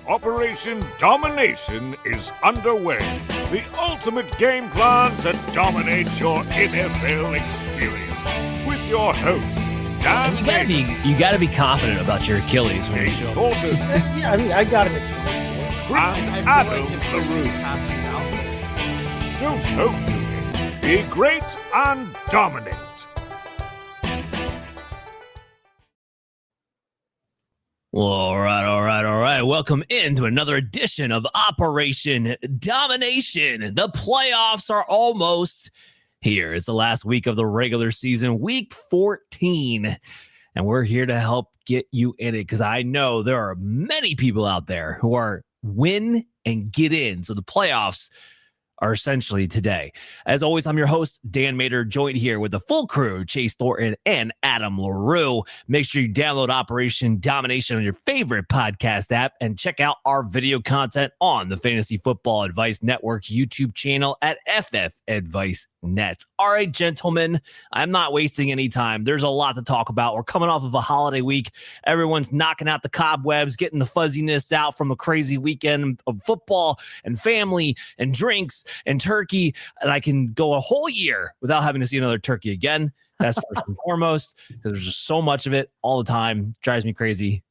Operation Domination is underway. The ultimate game plan to dominate your NFL experience. With your hosts, Dan You gotta be confident about your Achilles when you Chase show up. Thornton, Yeah, I mean, I got it. and Adam LaRue. Don't hope to be great and dominate. All right. Welcome into another edition of Operation Domination. The playoffs are almost here. It's the last week of the regular season, week 14. And we're here to help get you in it because I know there are many people out there who are win and get in. So the playoffs are essentially today. As always, I'm your host, Dan Mater, joined here with the full crew, Chase Thornton and Adam LaRue. Make sure you download Operation Domination on your favorite podcast app and check out our video content on the Fantasy Football Advice Network YouTube channel at FF Advice Net. All right, gentlemen, I'm not wasting any time. There's a lot to talk about. We're coming off of a holiday week. Everyone's knocking out the cobwebs, getting the fuzziness out from a crazy weekend of football and family and drinks and turkey. And I can go a whole year without having to see another turkey again. That's first and foremost, because there's just so much of it all the time. Drives me crazy.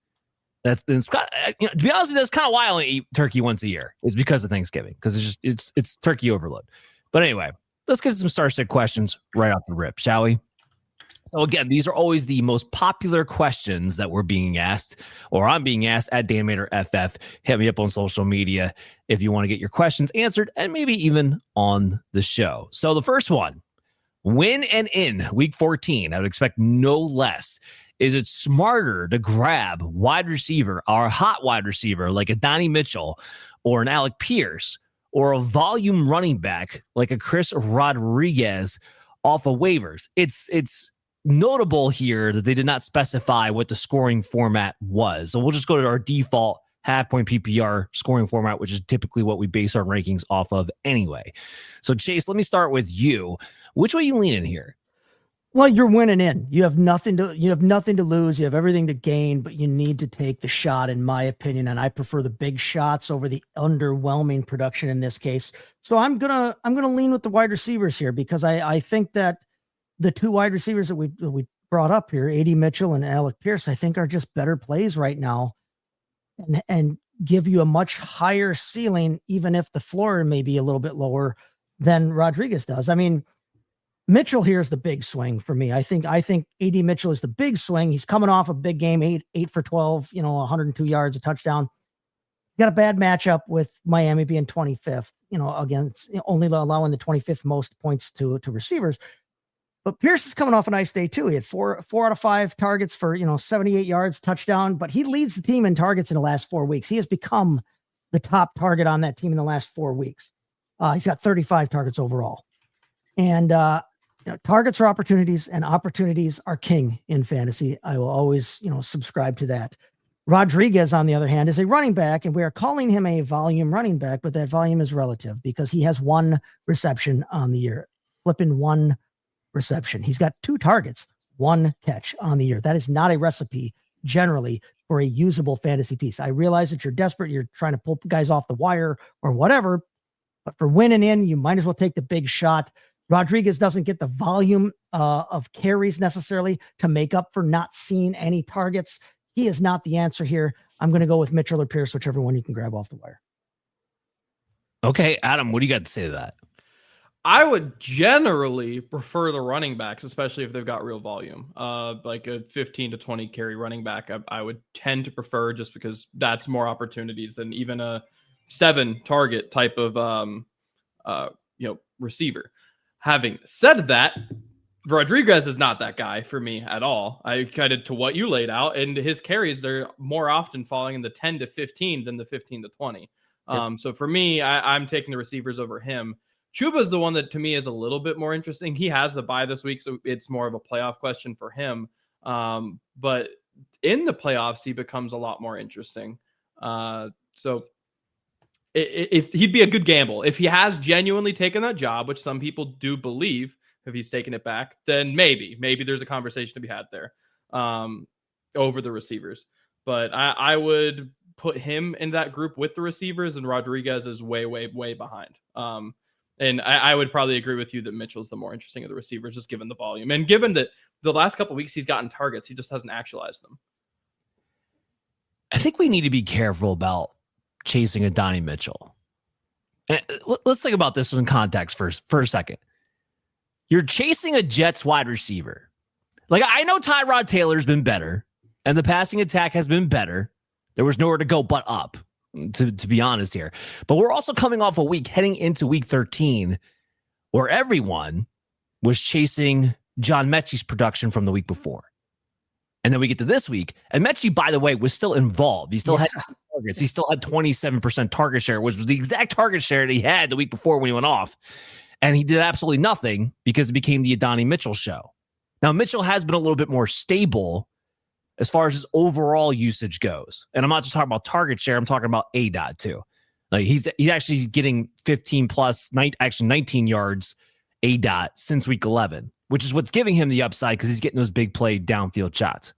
To be honest with you, that's kind of why I only eat turkey once a year. It's because of Thanksgiving, because it's turkey overload. But anyway, let's get some star-set questions right off the rip, shall we? So again, these are always the most popular questions that we're being asked, or I'm being asked at DanMaterFF. Hit me up on social media if you want to get your questions answered, and maybe even on the show. So the first one, win and in week 14, I would expect no less. Is it smarter to grab wide receiver or a hot wide receiver like a Adonai Mitchell or an Alec Pierce, or a volume running back like a Chris Rodriguez off of waivers? It's notable here that they did not specify what the scoring format was. So we'll just go to our default half-point PPR scoring format, which is typically what we base our rankings off of anyway. So Chase, let me start with you. Which way you leaning here? Well, you're winning in. You have nothing to lose. You have everything to gain, but you need to take the shot, in my opinion. And I prefer the big shots over the underwhelming production in this case. So I'm gonna lean with the wide receivers here, because I think that the two wide receivers that we brought up here, Adonai Mitchell and Alec Pierce, I think are just better plays right now, and give you a much higher ceiling, even if the floor may be a little bit lower than Rodriguez does. I mean, Mitchell here is the big swing for me. I think Adonai Mitchell is the big swing. He's coming off a big game, 8 for 12, 102 yards, a touchdown. Got a bad matchup with Miami being 25th, against only allowing the 25th most points to receivers. But Pierce is coming off a nice day too. He had four out of 5 targets for 78 yards, touchdown. But he leads the team in targets in the last 4 weeks. He has become the top target on that team in the last 4 weeks. He's got 35 targets overall, and targets are opportunities, and opportunities are king in fantasy. I will always, subscribe to that. Rodriguez, on the other hand, is a running back, and we are calling him a volume running back, but that volume is relative because he has 1 reception on the year, flipping 1 reception. He's got 2 targets, 1 catch on the year. That is not a recipe generally for a usable fantasy piece. I realize that you're desperate. You're trying to pull guys off the wire or whatever, but for winning in, you might as well take the big shot. Rodriguez doesn't get the volume of carries necessarily to make up for not seeing any targets. He is not the answer here. I'm going to go with Mitchell or Pierce, whichever one you can grab off the wire. Okay, Adam, what do you got to say to that? I would generally prefer the running backs, especially if they've got real volume. Like a 15 to 20 carry running back, I would tend to prefer, just because that's more opportunities than even a 7 target type of receiver. Having said that, Rodriguez is not that guy for me at all. I kind of to what you laid out, and his carries are more often falling in the 10 to 15 than the 15 to 20. So for me, I'm taking the receivers over him. Chuba's the one that to me is a little bit more interesting. He has the bye this week, so it's more of a playoff question for him. But in the playoffs, he becomes a lot more interesting. So if he'd be a good gamble. If he has genuinely taken that job, which some people do believe, if he's taken it back, then maybe there's a conversation to be had there over the receivers. But I would put him in that group with the receivers, and Rodriguez is way, way, way behind. And I would probably agree with you that Mitchell's the more interesting of the receivers, just given the volume. And given that the last couple of weeks he's gotten targets, he just hasn't actualized them. I think we need to be careful about chasing Adonai Mitchell. Let's think about this in context for a second. You're chasing a Jets wide receiver. Like, I know Tyrod Taylor's been better, and the passing attack has been better. There was nowhere to go but up, to be honest here. But we're also coming off a week, heading into week 13, where everyone was chasing John Mechie's production from the week before. And then we get to this week, and Mechie, by the way, was still involved. He still had targets. He still had 27% target share, which was the exact target share that he had the week before when he went off. And he did absolutely nothing because it became the Adonai Mitchell show. Now, Mitchell has been a little bit more stable as far as his overall usage goes. And I'm not just talking about target share. I'm talking about ADOT too. Like he's actually getting 15 plus, 19 yards ADOT since week 11, which is what's giving him the upside because he's getting those big play downfield shots.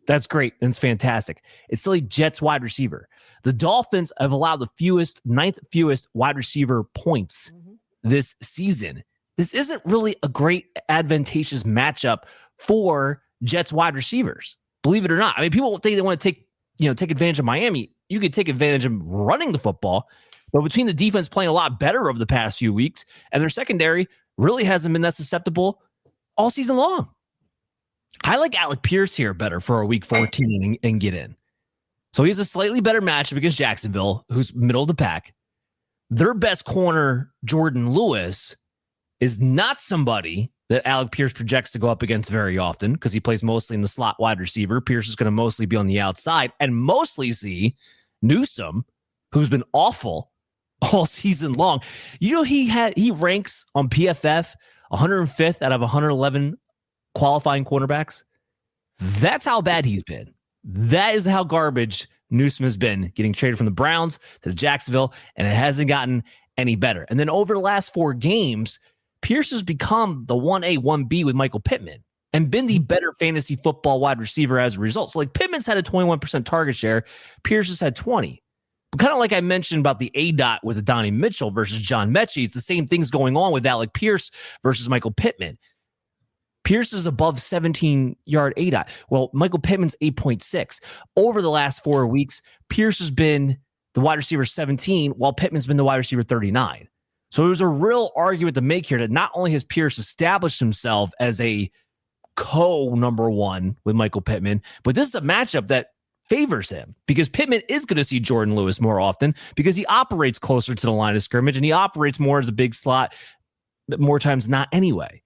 That's great. And it's fantastic. It's still a Jets wide receiver. The Dolphins have allowed the ninth fewest wide receiver points this season. This isn't really a great advantageous matchup for Jets wide receivers. Believe it or not. I mean, people think they want to take advantage of Miami. You could take advantage of running the football, but between the defense playing a lot better over the past few weeks and their secondary really hasn't been that susceptible all season long. I like Alec Pierce here better for a week 14 and get in. So he's a slightly better matchup against Jacksonville, who's middle of the pack. Their best corner, Jordan Lewis, is not somebody that Alec Pierce projects to go up against very often because he plays mostly in the slot wide receiver. Pierce is going to mostly be on the outside and mostly see Newsome, who's been awful all season long. You know, he ranks on PFF 105th out of 111 qualifying cornerbacks. That's how bad he's been. That is how garbage Newsome has been, getting traded from the Browns to Jacksonville, and it hasn't gotten any better. And then over the last 4 games, Pierce has become the 1A, 1B with Michael Pittman and been the better fantasy football wide receiver as a result. So like Pittman's had a 21% target share. Pierce has had 20. But kind of like I mentioned about the ADOT with Adonai Mitchell versus John Mechie, it's the same things going on with Alec Pierce versus Michael Pittman. Pierce is above 17-yard ADOT. Well, Michael Pittman's 8.6. Over the last 4 weeks, Pierce has been the wide receiver 17, while Pittman's been the wide receiver 39. So there's a real argument to make here that not only has Pierce established himself as a co-number one with Michael Pittman, but this is a matchup that favors him because Pittman is going to see Jordan Lewis more often because he operates closer to the line of scrimmage and he operates more as a big slot more times not anyway.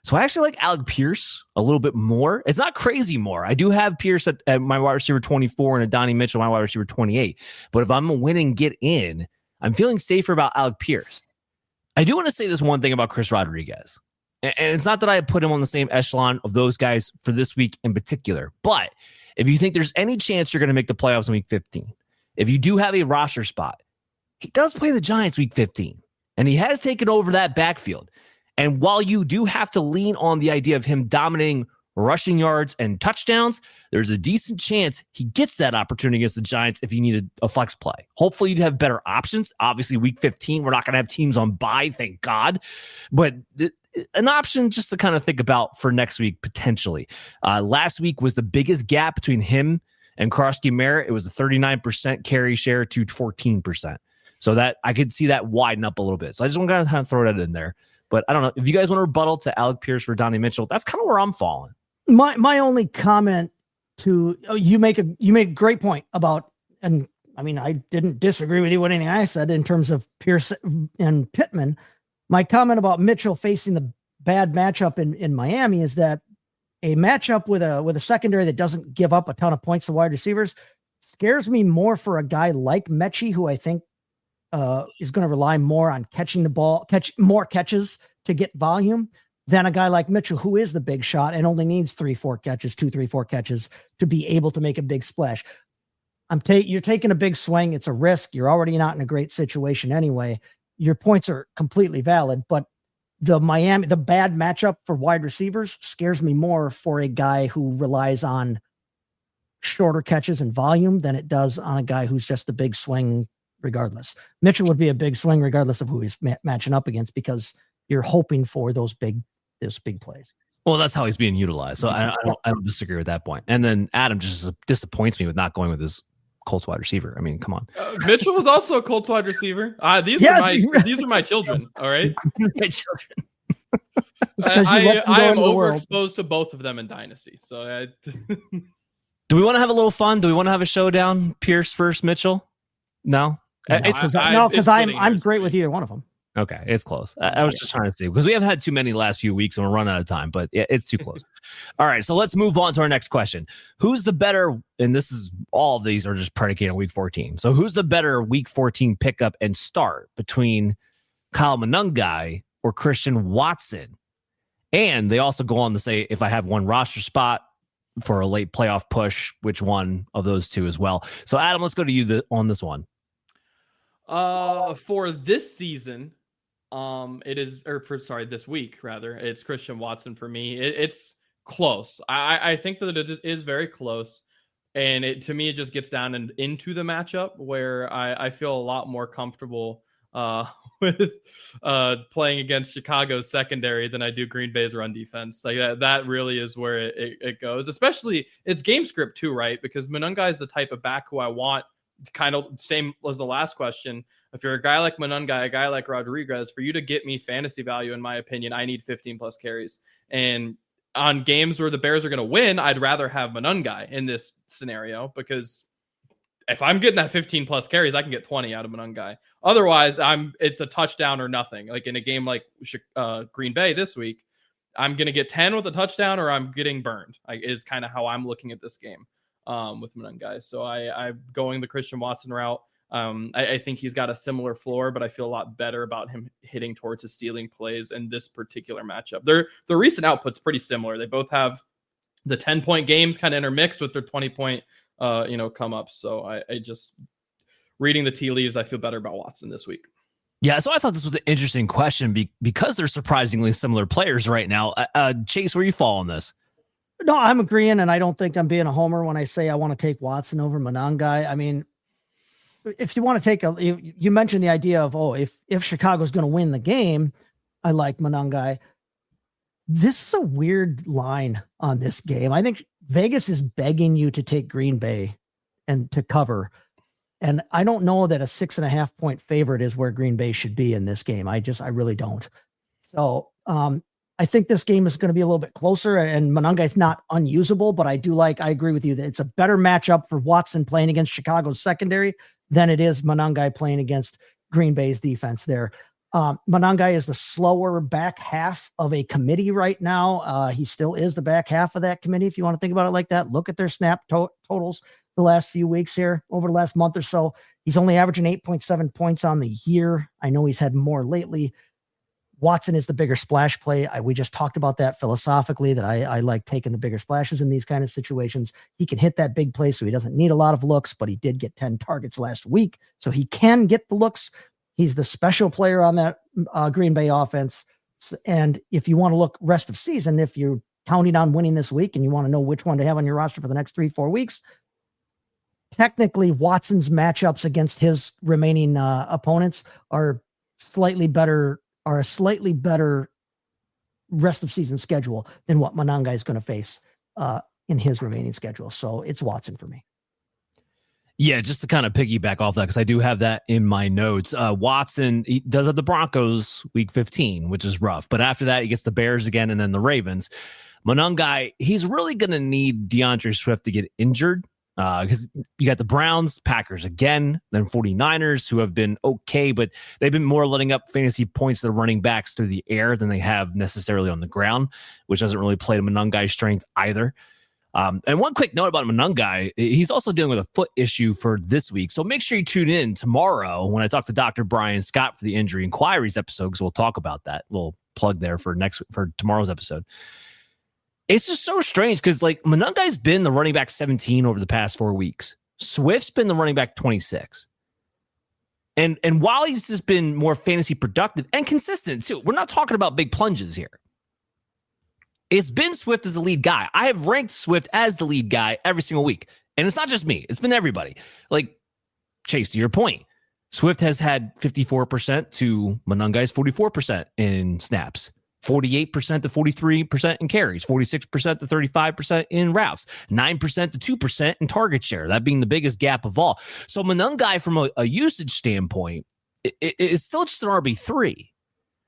So I actually like Alec Pierce a little bit more. It's not crazy more. I do have Pierce at my wide receiver 24 and Adonai Mitchell, my wide receiver 28. But if I'm a win and get in, I'm feeling safer about Alec Pierce. I do want to say this one thing about Chris Rodriguez. And it's not that I put him on the same echelon of those guys for this week in particular. But if you think there's any chance you're going to make the playoffs in week 15, if you do have a roster spot, he does play the Giants week 15. And he has taken over that backfield. And while you do have to lean on the idea of him dominating rushing yards and touchdowns, there's a decent chance he gets that opportunity against the Giants if you need a flex play. Hopefully you'd have better options. Obviously, week 15, we're not going to have teams on bye, thank God. But an option just to kind of think about for next week, potentially. Last week was the biggest gap between him and Krosky Merritt. It was a 39% carry share to 14%. So that I could see that widen up a little bit. So I just want to kind of throw that in there. But I don't know if you guys want to rebuttal to Alec Pierce for Adonai Mitchell. That's kind of where I'm falling. My only comment to you make a great point about, and I mean, I didn't disagree with you with anything I said in terms of Pierce and Pittman. My comment about Mitchell facing the bad matchup in Miami is that a matchup with a secondary that doesn't give up a ton of points to wide receivers scares me more for a guy like Mechie, who I think is going to rely more on catching the ball, catch more catches to get volume than a guy like Mitchell, who is the big shot and only needs 3-4 catches to be able to make a big splash. You're taking a big swing. It's a risk. You're already not in a great situation anyway. Your points are completely valid, but the bad matchup for wide receivers scares me more for a guy who relies on shorter catches and volume than it does on a guy who's just a big swing regardless. Mitchell would be a big swing regardless of who he's matching up against, because you're hoping for those big plays. Well, that's how he's being utilized. So I don't disagree with that point. And then Adam just disappoints me with not going with his Colts wide receiver. I mean, come on. Mitchell was also a Colts wide receiver. These are my children. All right. My children. I am overexposed to both of them in Dynasty. So do we want to have a little fun? Do we want to have a showdown? Pierce versus Mitchell? No. Because I'm great with either one of them. Okay, it's close. I was just trying to see, because we haven't had too many last few weeks and we're running out of time, but it's too close. All right, so let's move on to our next question. Who's the better, and all of these are just predicated on week 14. So who's the better week 14 pickup and start between Kyle Monangai or Christian Watson? And they also go on to say, if I have one roster spot for a late playoff push, which one of those two as well? So Adam, let's go to you on this one. For this season, this week rather, it's Christian Watson for me. It's close. I think that it is very close, and to me it just gets down and into the matchup where I feel a lot more comfortable with playing against Chicago's secondary than I do Green Bay's run defense. Like that really is where it goes. Especially it's game script too, right? Because Monangai is the type of back who I want. Kind of same as the last question. If you're a guy like Monangai, a guy like Rodriguez, for you to get me fantasy value, in my opinion, I need 15 plus carries. And on games where the Bears are going to win, I'd rather have Monangai in this scenario, because if I'm getting that 15 plus carries, I can get 20 out of Monangai. Otherwise, it's a touchdown or nothing. Like in a game like Green Bay this week, I'm going to get 10 with a touchdown or I'm getting burned. Is kind of how I'm looking at this game. With Monangai. So I'm going the Christian Watson route. I think he's got a similar floor, but I feel a lot better about him hitting towards his ceiling plays in this particular matchup. The recent output's pretty similar. They both have the 10-point games kind of intermixed with their 20-point come ups. So I just, reading the tea leaves, I feel better about Watson this week. Yeah, so I thought this was an interesting question because they're surprisingly similar players right now. Chase, where you fall on this? No, I'm agreeing, and I don't think I'm being a homer when I say I want to take Watson over Monangai. I mean, if you want to take you mentioned the idea of, if Chicago's going to win the game, I like Monangai. This is a weird line on this game. I think Vegas is begging you to take Green Bay and to cover. And I don't know that a 6.5 point favorite is where Green Bay should be in this game. I really don't. So, I think this game is going to be a little bit closer, and Monangai is not unusable, but I agree with you that it's a better matchup for Watson playing against Chicago's secondary than it is Monangai playing against Green Bay's defense there. Monangai is the slower back half of a committee right now. He still is the back half of that committee. If you want to think about it like that, look at their snap totals the last few weeks here over the last month or so. He's only averaging 8.7 points on the year. I know he's had more lately. Watson is the bigger splash play. We just talked about that philosophically, that I like taking the bigger splashes in these kind of situations. He can hit that big play, so he doesn't need a lot of looks, but he did get 10 targets last week, so he can get the looks. He's the special player on that Green Bay offense. And if you want to look rest of season, if you're counting on winning this week and you want to know which one to have on your roster for the next 3-4 weeks, technically Watson's matchups against his remaining opponents are a slightly better rest of season schedule than what Monangai is going to face in his remaining schedule. So it's Watson for me. Yeah, just to kind of piggyback off that, because I do have that in my notes. Watson, he does have the Broncos week 15, which is rough. But after that, he gets the Bears again and then the Ravens. Monangai, he's really going to need DeAndre Swift to get injured, because you got the Browns, Packers again, then 49ers, who have been okay, but they've been more letting up fantasy points to the running backs through the air than they have necessarily on the ground, which doesn't really play to Monangai's strength either. And one quick note about Monangai, he's also dealing with a foot issue for this week. So make sure you tune in tomorrow when I talk to Dr. Brian Scott for the Injury Inquiries episode, because we'll talk about that. Little plug there for tomorrow's episode. It's just so strange because Monangai's been the running back 17 over the past 4 weeks. Swift's been the running back 26. And while he's just been more fantasy productive and consistent too, we're not talking about big plunges here. It's been Swift as the lead guy. I have ranked Swift as the lead guy every single week. And it's not just me. It's been everybody. Like, Chase, to your point, Swift has had 54% to Monangai's 44% in snaps, 48% to 43% in carries, 46% to 35% in routes, 9% to 2% in target share, that being the biggest gap of all. So Monangai, from a usage standpoint, it's still just an RB3.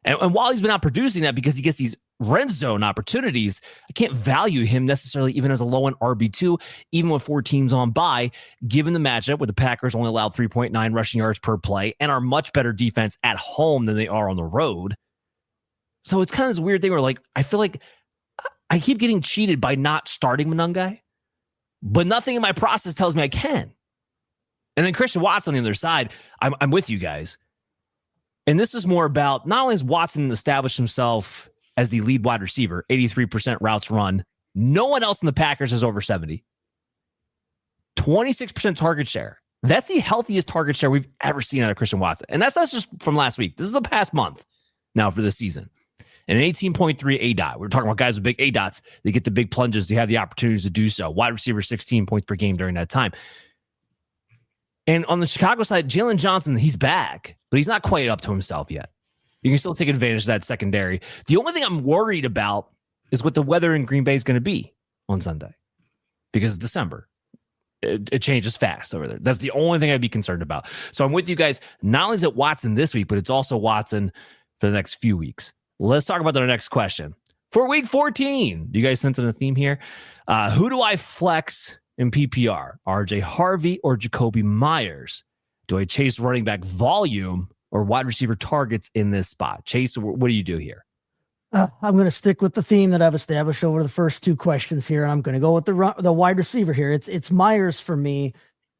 And while he's been out producing that because he gets these red zone opportunities, I can't value him necessarily even as a low-end RB2, even with 4 teams on bye, given the matchup where the Packers only allowed 3.9 rushing yards per play and are much better defense at home than they are on the road. So it's kind of this weird thing where, like, I feel like I keep getting cheated by not starting Monangai, but nothing in my process tells me I can. And then Christian Watson on the other side, I'm with you guys. And this is more about, not only has Watson established himself as the lead wide receiver, 83% routes run, no one else in the Packers has over 70. 26% target share. That's the healthiest target share we've ever seen out of Christian Watson. And that's not just from last week. This is the past month now for this season. And an 18.3 ADOT. We're talking about guys with big ADOTs. They get the big plunges. They have the opportunities to do so. Wide receiver, 16 points per game during that time. And on the Chicago side, Jalen Johnson, he's back, but he's not quite up to himself yet. You can still take advantage of that secondary. The only thing I'm worried about is what the weather in Green Bay is going to be on Sunday, because it's December. It changes fast over there. That's the only thing I'd be concerned about. So I'm with you guys. Not only is it Watson this week, but it's also Watson for the next few weeks. Let's talk about the next question. For week 14, do you guys sense a theme here? Who do I flex in PPR? RJ Harvey or Jakobi Meyers? Do I chase running back volume or wide receiver targets in this spot? Chase, what do you do here? I'm going to stick with the theme that I've established over the first 2 questions here. I'm going to go with the wide receiver here. It's Meyers for me.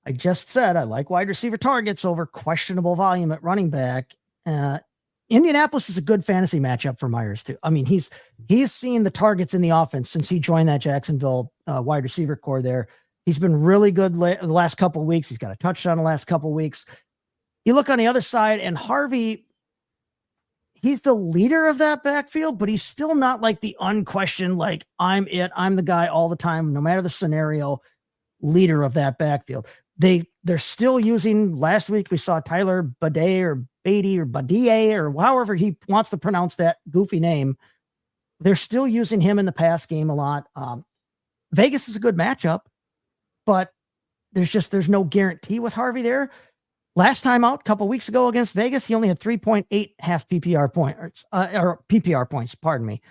I just said I like wide receiver targets over questionable volume at running back. Indianapolis is a good fantasy matchup for Meyers too. I mean, he's seen the targets in the offense since he joined that Jacksonville wide receiver core there. He's been really good the last couple of weeks. He's got a touchdown the last couple of weeks. You look on the other side, and Harvey, he's the leader of that backfield, but he's still not like the unquestioned, like, I'm the guy all the time, no matter the scenario, leader of that backfield. They're still using, last week we saw Tyler Badie or Beatty or Badie or however he wants to pronounce that goofy name. They're still using him in the pass game a lot. Vegas is a good matchup, but there's no guarantee with Harvey there. Last time out, a couple weeks ago against Vegas, he only had 3.8 half PPR points, or PPR points, pardon me,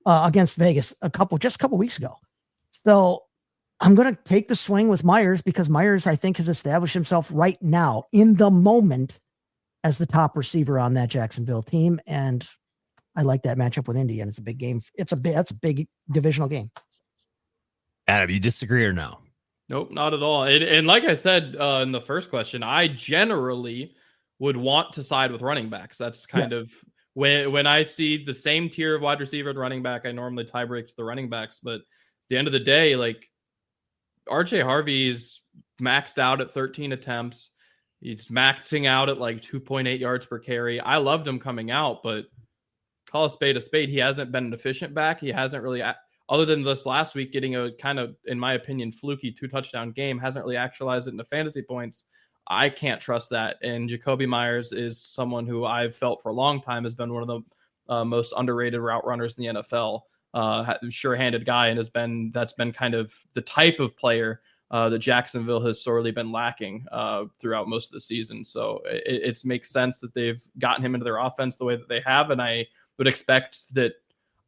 against Vegas just a couple weeks ago. So I'm going to take the swing with Meyers because Meyers, I think, has established himself right now in the moment as the top receiver on that Jacksonville team. And I like that matchup with Indy, and it's a big game. That's a big divisional game. Adam, you disagree or no? Nope, not at all. And like I said in the first question, I generally would want to side with running backs. That's kind of when I see the same tier of wide receiver and running back, I normally tie break to the running backs. But at the end of the day, like, RJ Harvey's maxed out at 13 attempts. He's maxing out at like 2.8 yards per carry. I loved him coming out, but call a spade a spade. He hasn't been an efficient back. He hasn't really, other than this last week, getting a kind of, in my opinion, fluky 2-touchdown game, hasn't really actualized it into fantasy points. I can't trust that. And Jakobi Meyers is someone who I've felt for a long time has been one of the most underrated route runners in the NFL. Sure-handed guy, and that's been kind of the type of player that Jacksonville has sorely been lacking throughout most of the season. So it makes sense that they've gotten him into their offense the way that they have, and I would expect that.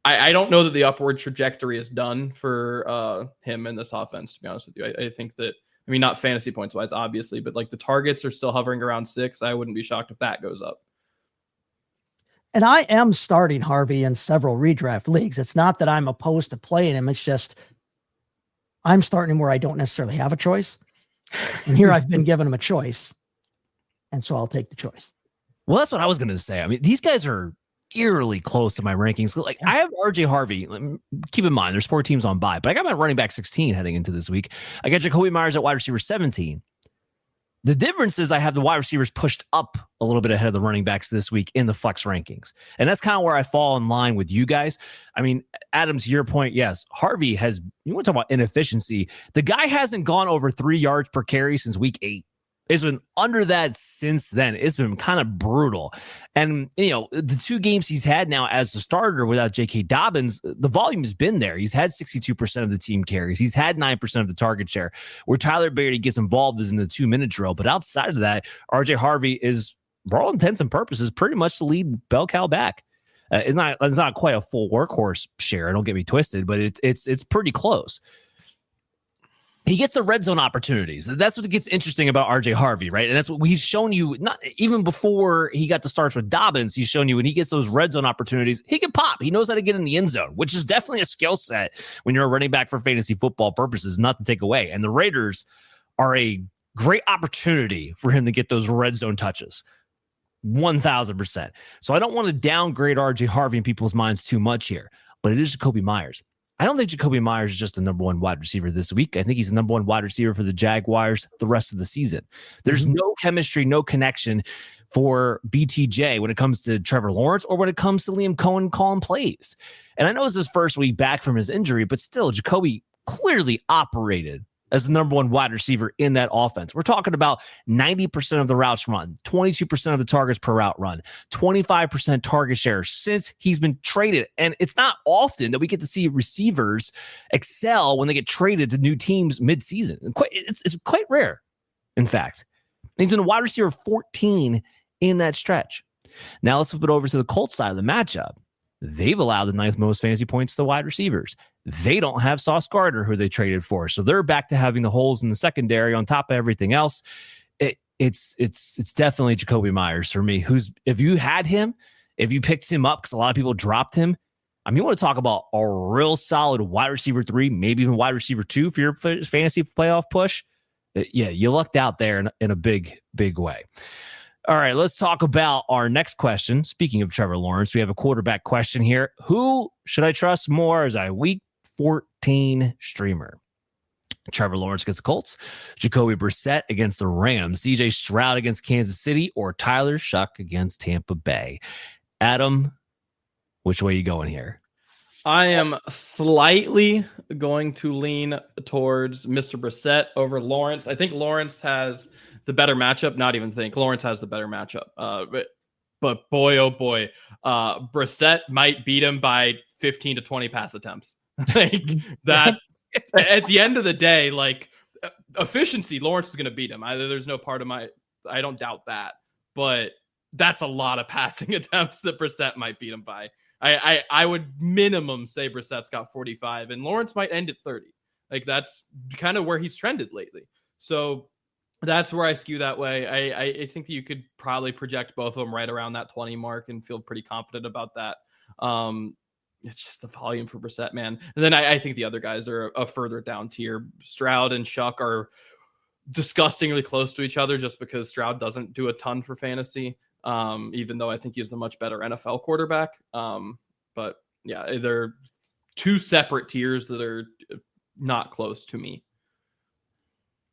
I don't know that the upward trajectory is done for him in this offense, to be honest with you. I think that, I mean, not fantasy points wise, obviously, but like the targets are still hovering around 6. I wouldn't be shocked if that goes up. And I am starting Harvey in several redraft leagues. It's not that I'm opposed to playing him. It's just I'm starting him where I don't necessarily have a choice. And here I've been given him a choice. And so I'll take the choice. Well, that's what I was going to say. I mean, these guys are eerily close to my rankings. Like, I have RJ Harvey. Keep in mind, there's 4 teams on bye, but I got my running back 16 heading into this week. I got Jakobi Meyers at wide receiver 17. The difference is I have the wide receivers pushed up a little bit ahead of the running backs this week in the flex rankings. And that's kind of where I fall in line with you guys. I mean, Adam, to your point, yes, Harvey has, you want to talk about inefficiency. The guy hasn't gone over 3 yards per carry since week 8. It's been under that since then. It's been kind of brutal. And, the 2 games he's had now as the starter without J.K. Dobbins, the volume has been there. He's had 62% of the team carries. He's had 9% of the target share. Where Tyler Beatty gets involved is in the 2-minute drill. But outside of that, R.J. Harvey is, for all intents and purposes, pretty much the lead bell cow back. It's not quite a full workhorse share. Don't get me twisted, but it's pretty close. He gets the red zone opportunities. That's what gets interesting about RJ Harvey, right? And that's what he's shown you, not even before he got the starts with Dobbins, he's shown you when he gets those red zone opportunities, he can pop. He knows how to get in the end zone, which is definitely a skill set when you're a running back for fantasy football purposes, not to take away. And the Raiders are a great opportunity for him to get those red zone touches. 1,000%. So I don't want to downgrade RJ Harvey in people's minds too much here, but it is Jakobi Meyers. I don't think Jakobi Meyers is just the number 1 wide receiver this week. I think he's the number 1 wide receiver for the Jaguars the rest of the season. There's no chemistry, no connection for BTJ when it comes to Trevor Lawrence or when it comes to Liam Cohen calling plays. And I know it's his first week back from his injury, but still, Jacoby clearly operated as the number 1 wide receiver in that offense. We're talking about 90% of the routes run, 22% of the targets per route run, 25% target share since he's been traded. And it's not often that we get to see receivers excel when they get traded to new teams mid-season. It's quite rare, in fact. He's been a wide receiver 14 in that stretch. Now let's flip it over to the Colts side of the matchup. They've allowed the 9th most fantasy points to wide receivers. They don't have Sauce Gardner, who they traded for. So they're back to having the holes in the secondary on top of everything else. It's definitely Jakobi Meyers for me, who's, if you had him, if you picked him up, because a lot of people dropped him, I mean, you want to talk about a real solid wide receiver 3, maybe even wide receiver 2 for your fantasy playoff push. Yeah, you lucked out there in a big, big way. All right, let's talk about our next question. Speaking of Trevor Lawrence, we have a quarterback question here. Who should I trust more as a week 14 streamer? Trevor Lawrence against the Colts, Jacoby Brissett against the Rams, CJ Stroud against Kansas City, or Tyler Shough against Tampa Bay? Adam, which way are you going here? I am slightly going to lean towards Mr. Brissett over Lawrence. I think Lawrence has the better matchup. Not even think Lawrence has the better matchup. But boy, oh boy, Brissett might beat him by 15 to 20 pass attempts. Like that. At the end of the day, like efficiency, Lawrence is going to beat him. There's no part of I don't doubt that. But that's a lot of passing attempts that Brissett might beat him by. I would minimum say Brissett's got 45 and Lawrence might end at 30. Like that's kind of where he's trended lately. So that's where I skew that way. I think that you could probably project both of them right around that 20 mark and feel pretty confident about that. It's just the volume for Brissett, man. And then I think the other guys are a further down tier. Stroud and Shough are disgustingly close to each other just because Stroud doesn't do a ton for fantasy. Even though I think he's the much better NFL quarterback. But yeah, they're 2 separate tiers that are not close to me.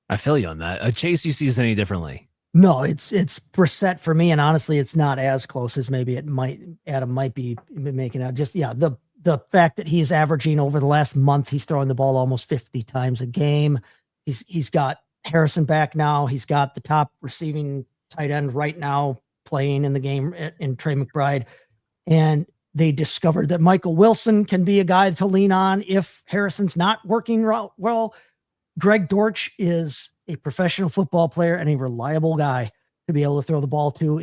I feel you on that. Chase, you see this any differently? No, it's Brissett for me, and honestly, it's not as close as maybe Adam might be making out. Just the fact that he's averaging over the last month, he's throwing the ball almost 50 times a game. He's got Harrison back now. He's got the top receiving tight end right now playing in the game in Trey McBride, and they discovered that Michael Wilson can be a guy to lean on if Harrison's not working well. Greg Dortch is a professional football player and a reliable guy to be able to throw the ball to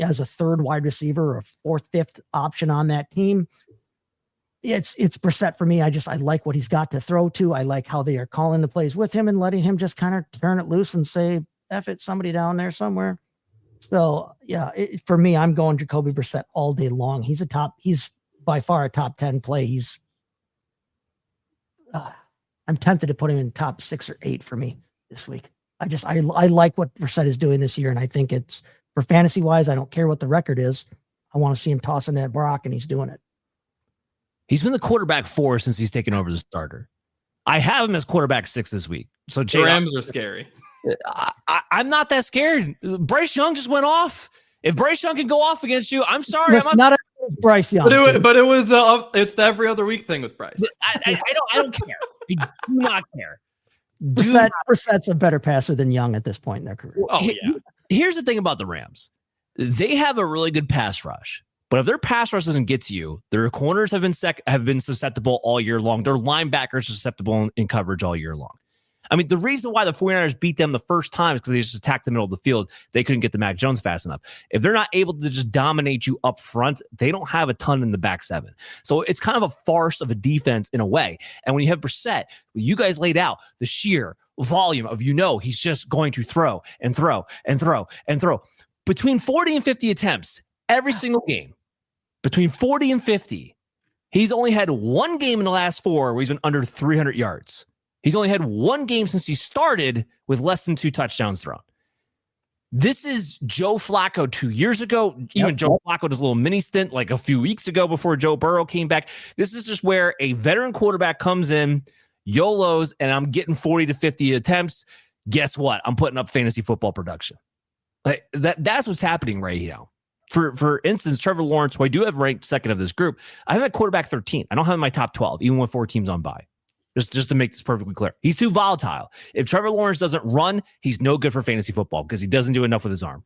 as a 3rd wide receiver or 4th, 5th option on that team. It's Brissett for me. I like what he's got to throw to. I like how they are calling the plays with him and letting him just kind of turn it loose and say, F it, somebody down there somewhere. So yeah, for me, I'm going Jacoby Brissett all day long. He's by far a top 10 play. I'm tempted to put him in top 6 or 8 for me this week. I like what Brissett is doing this year. And I think it's for fantasy wise, I don't care what the record is. I want to see him tossing that Brock, and he's doing it. He's been the quarterback 4 since he's taken over the starter. I have him as quarterback 6 this week. So the Rams are scary. I'm not that scared. Bryce Young just went off. If Bryce Young can go off against you, I'm sorry. It's not Bryce Young. But it was it's the every other week thing with Bryce. I don't care. I do not care. Brissett's a better passer than Young at this point in their career. Oh, yeah. Here's the thing about the Rams. They have a really good pass rush. But if their pass rush doesn't get to you, their corners have been susceptible all year long. Their linebackers are susceptible in coverage all year long. I mean, the reason why the 49ers beat them the first time is because they just attacked the middle of the field. They couldn't get to Mac Jones fast enough. If they're not able to just dominate you up front, they don't have a ton in the back seven. So it's kind of a farce of a defense in a way. And when you have Brissett, you guys laid out the sheer volume of, he's just going to throw and throw and throw and throw. Between 40 and 50 attempts every single game, between 40 and 50, he's only had one game in the last 4 where he's been under 300 yards. He's only had one game since he started with less than 2 touchdowns thrown. This is Joe Flacco 2 years ago. Even Joe Flacco does a little mini stint like a few weeks ago before Joe Burrow came back. This is just where a veteran quarterback comes in, YOLOs, and I'm getting 40 to 50 attempts. Guess what? I'm putting up fantasy football production. Like that's what's happening right now. For instance, Trevor Lawrence, who I do have ranked second of this group, I have at quarterback 13. I don't have him in my top 12, even with 4 teams on bye. Just to make this perfectly clear. He's too volatile. If Trevor Lawrence doesn't run, he's no good for fantasy football because he doesn't do enough with his arm.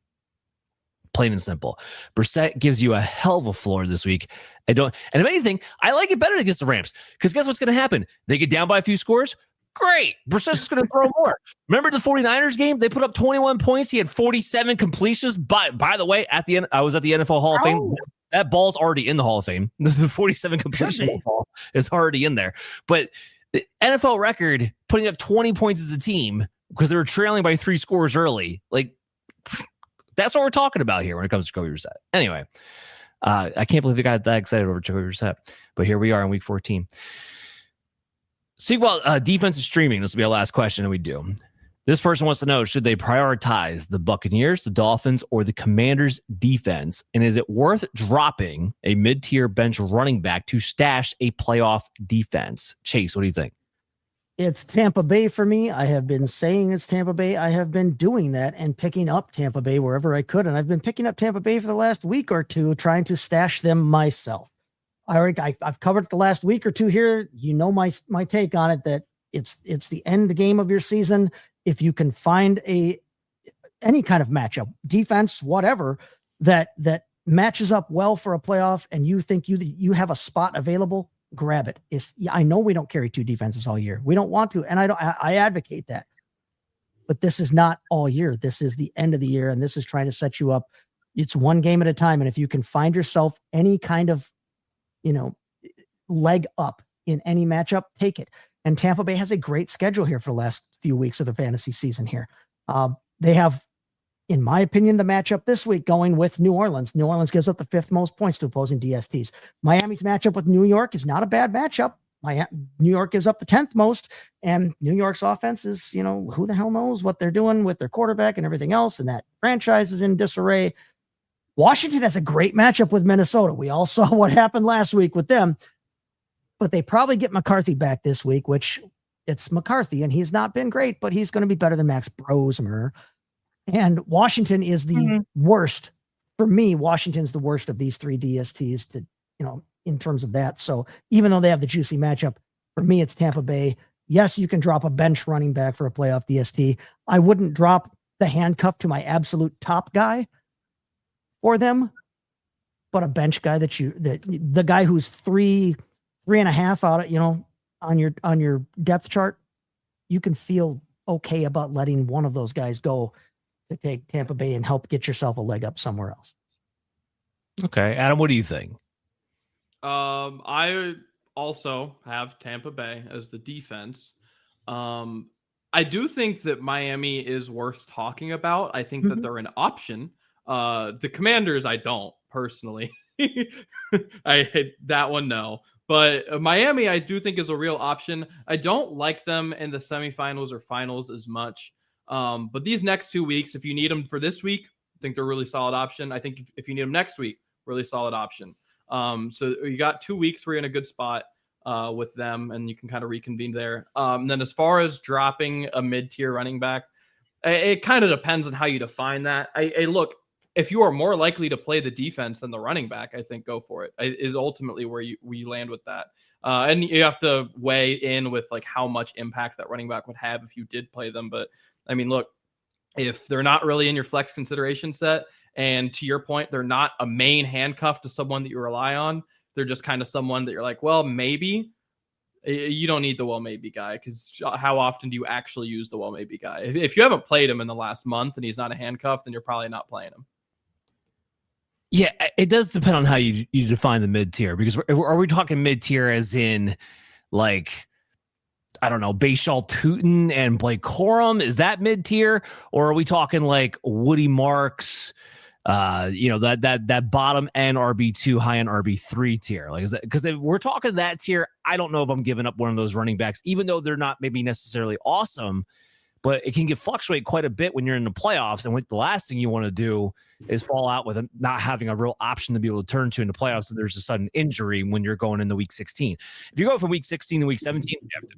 Plain and simple. Brissett gives you a hell of a floor this week. And if anything, I like it better against the Rams because guess what's going to happen? They get down by a few scores. Great. Brissett's just going to throw more. Remember the 49ers game? They put up 21 points. He had 47 completions. By the way, at the end, I was at the NFL Hall of Fame. That ball's already in the Hall of Fame. The 47 completion ball is already in there. But the NFL record putting up 20 points as a team because they were trailing by 3 scores early. Like, that's what we're talking about here when it comes to Jakobi Brissett. Anyway, I can't believe we got that excited over Jakobi Brissett. But here we are in week 14. See, well, defensive streaming. This will be our last question, and we do. This person wants to know, should they prioritize the Buccaneers, the Dolphins, or the Commanders' defense? And is it worth dropping a mid-tier bench running back to stash a playoff defense? Chase, what do you think? It's Tampa Bay for me. I have been saying it's Tampa Bay. I have been doing that and picking up Tampa Bay wherever I could. And I've been picking up Tampa Bay for the last week or two, trying to stash them myself. I've covered the last week or two here. You know my take on it, that it's the end game of your season. If you can find any kind of matchup, defense, whatever, that matches up well for a playoff, and you think you have a spot available, grab it. I know we don't carry 2 defenses all year. We don't want to, and I advocate that. But this is not all year. This is the end of the year, and this is trying to set you up. It's one game at a time, and if you can find yourself any kind of leg up in any matchup, take it. And Tampa Bay has a great schedule here for the last few weeks of the fantasy season here. They have, in my opinion, the matchup this week going with New Orleans. New Orleans gives up the 5th most points to opposing DSTs. Miami's matchup with New York is not a bad matchup. New York gives up the 10th most, and New York's offense is, who the hell knows what they're doing with their quarterback and everything else, and that franchise is in disarray. Washington has a great matchup with Minnesota. We all saw what happened last week with them. But they probably get McCarthy back this week, which it's McCarthy, and he's not been great, but he's going to be better than Max Brosmer. And Washington is the worst. For me, Washington's the worst of these 3 DSTs in terms of that. So even though they have the juicy matchup, for me, it's Tampa Bay. Yes, you can drop a bench running back for a playoff DST. I wouldn't drop the handcuff to my absolute top guy for them, but a bench guy the guy who's 3.5 out, on your depth chart, you can feel okay about letting one of those guys go to take Tampa Bay and help get yourself a leg up somewhere else. Okay. Adam, what do you think? I also have Tampa Bay as the defense. I do think that Miami is worth talking about. I think that they're an option. The Commanders, I don't personally. I hate that one. No. But Miami, I do think is a real option. I don't like them in the semifinals or finals as much. But these next 2 weeks, if you need them for this week, I think they're a really solid option. I think if you need them next week, really solid option. So you got 2 weeks where you're in a good spot with them, and you can kind of reconvene there. And then as far as dropping a mid-tier running back, It kind of depends on how you define that. Look, if you are more likely to play the defense than the running back, I think go for it. Is ultimately where we land with that. And you have to weigh in with like how much impact that running back would have if you did play them. But I mean, look, if they're not really in your flex consideration set, and to your point, they're not a main handcuff to someone that you rely on, they're just kind of someone that you're like, well, maybe. You don't need the well maybe guy, because how often do you actually use the well maybe guy? If you haven't played him in the last month and he's not a handcuff, then you're probably not playing him. Yeah, it does depend on how you define the mid-tier, because are we talking mid-tier as in like, I don't know, Bashal Tootin and Blake Corum? Is that mid-tier? Or are we talking like Woody Marks, that bottom end RB2, high end RB3 tier? Like, is that, because if we're talking that tier, I don't know if I'm giving up one of those running backs, even though they're not maybe necessarily awesome, but it can fluctuate quite a bit when you're in the playoffs. And the last thing you want to do is fall out with not having a real option to be able to turn to in the playoffs. So there's a sudden injury when you're going into week 16. If you go from week 16 to week 17,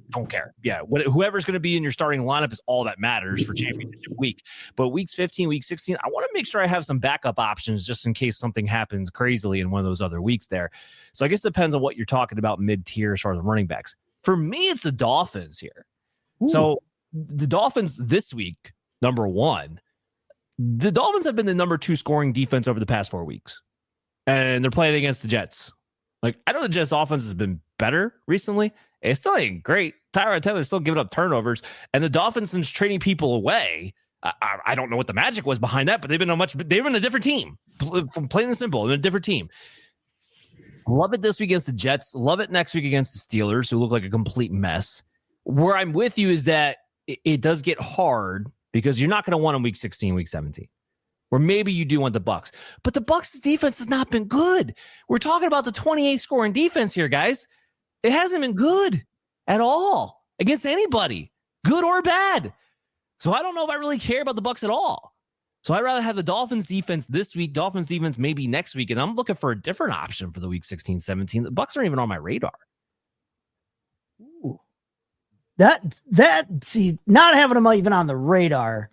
don't care. Yeah, whoever's going to be in your starting lineup is all that matters for championship week. But weeks 15, week 16, I want to make sure I have some backup options just in case something happens crazily in one of those other weeks there. So I guess it depends on what you're talking about mid-tier as far as the running backs. For me, it's the Dolphins here. Ooh. So the Dolphins this week, number one, the Dolphins have been the number 2 scoring defense over the past 4 weeks, and they're playing against the Jets. Like, I know the Jets offense has been better recently. It still ain't great. Tyrod Taylor's still giving up turnovers, and the Dolphins, since trading people away, I don't know what the magic was behind that, but they've been a different team. From plain and simple, they're a different team. Love it this week against the Jets. Love it next week against the Steelers, who look like a complete mess. Where I'm with you is that it does get hard because you're not going to want in week 16, week 17, or maybe you do want the Bucs, but the Bucs' defense has not been good. We're talking about the 28th scoring defense here, guys. It hasn't been good at all against anybody, good or bad. So I don't know if I really care about the Bucs at all. So I'd rather have the Dolphins defense this week, Dolphins defense maybe next week, and I'm looking for a different option for the week 16, 17. The Bucs aren't even on my radar. Ooh. See, not having them even on the radar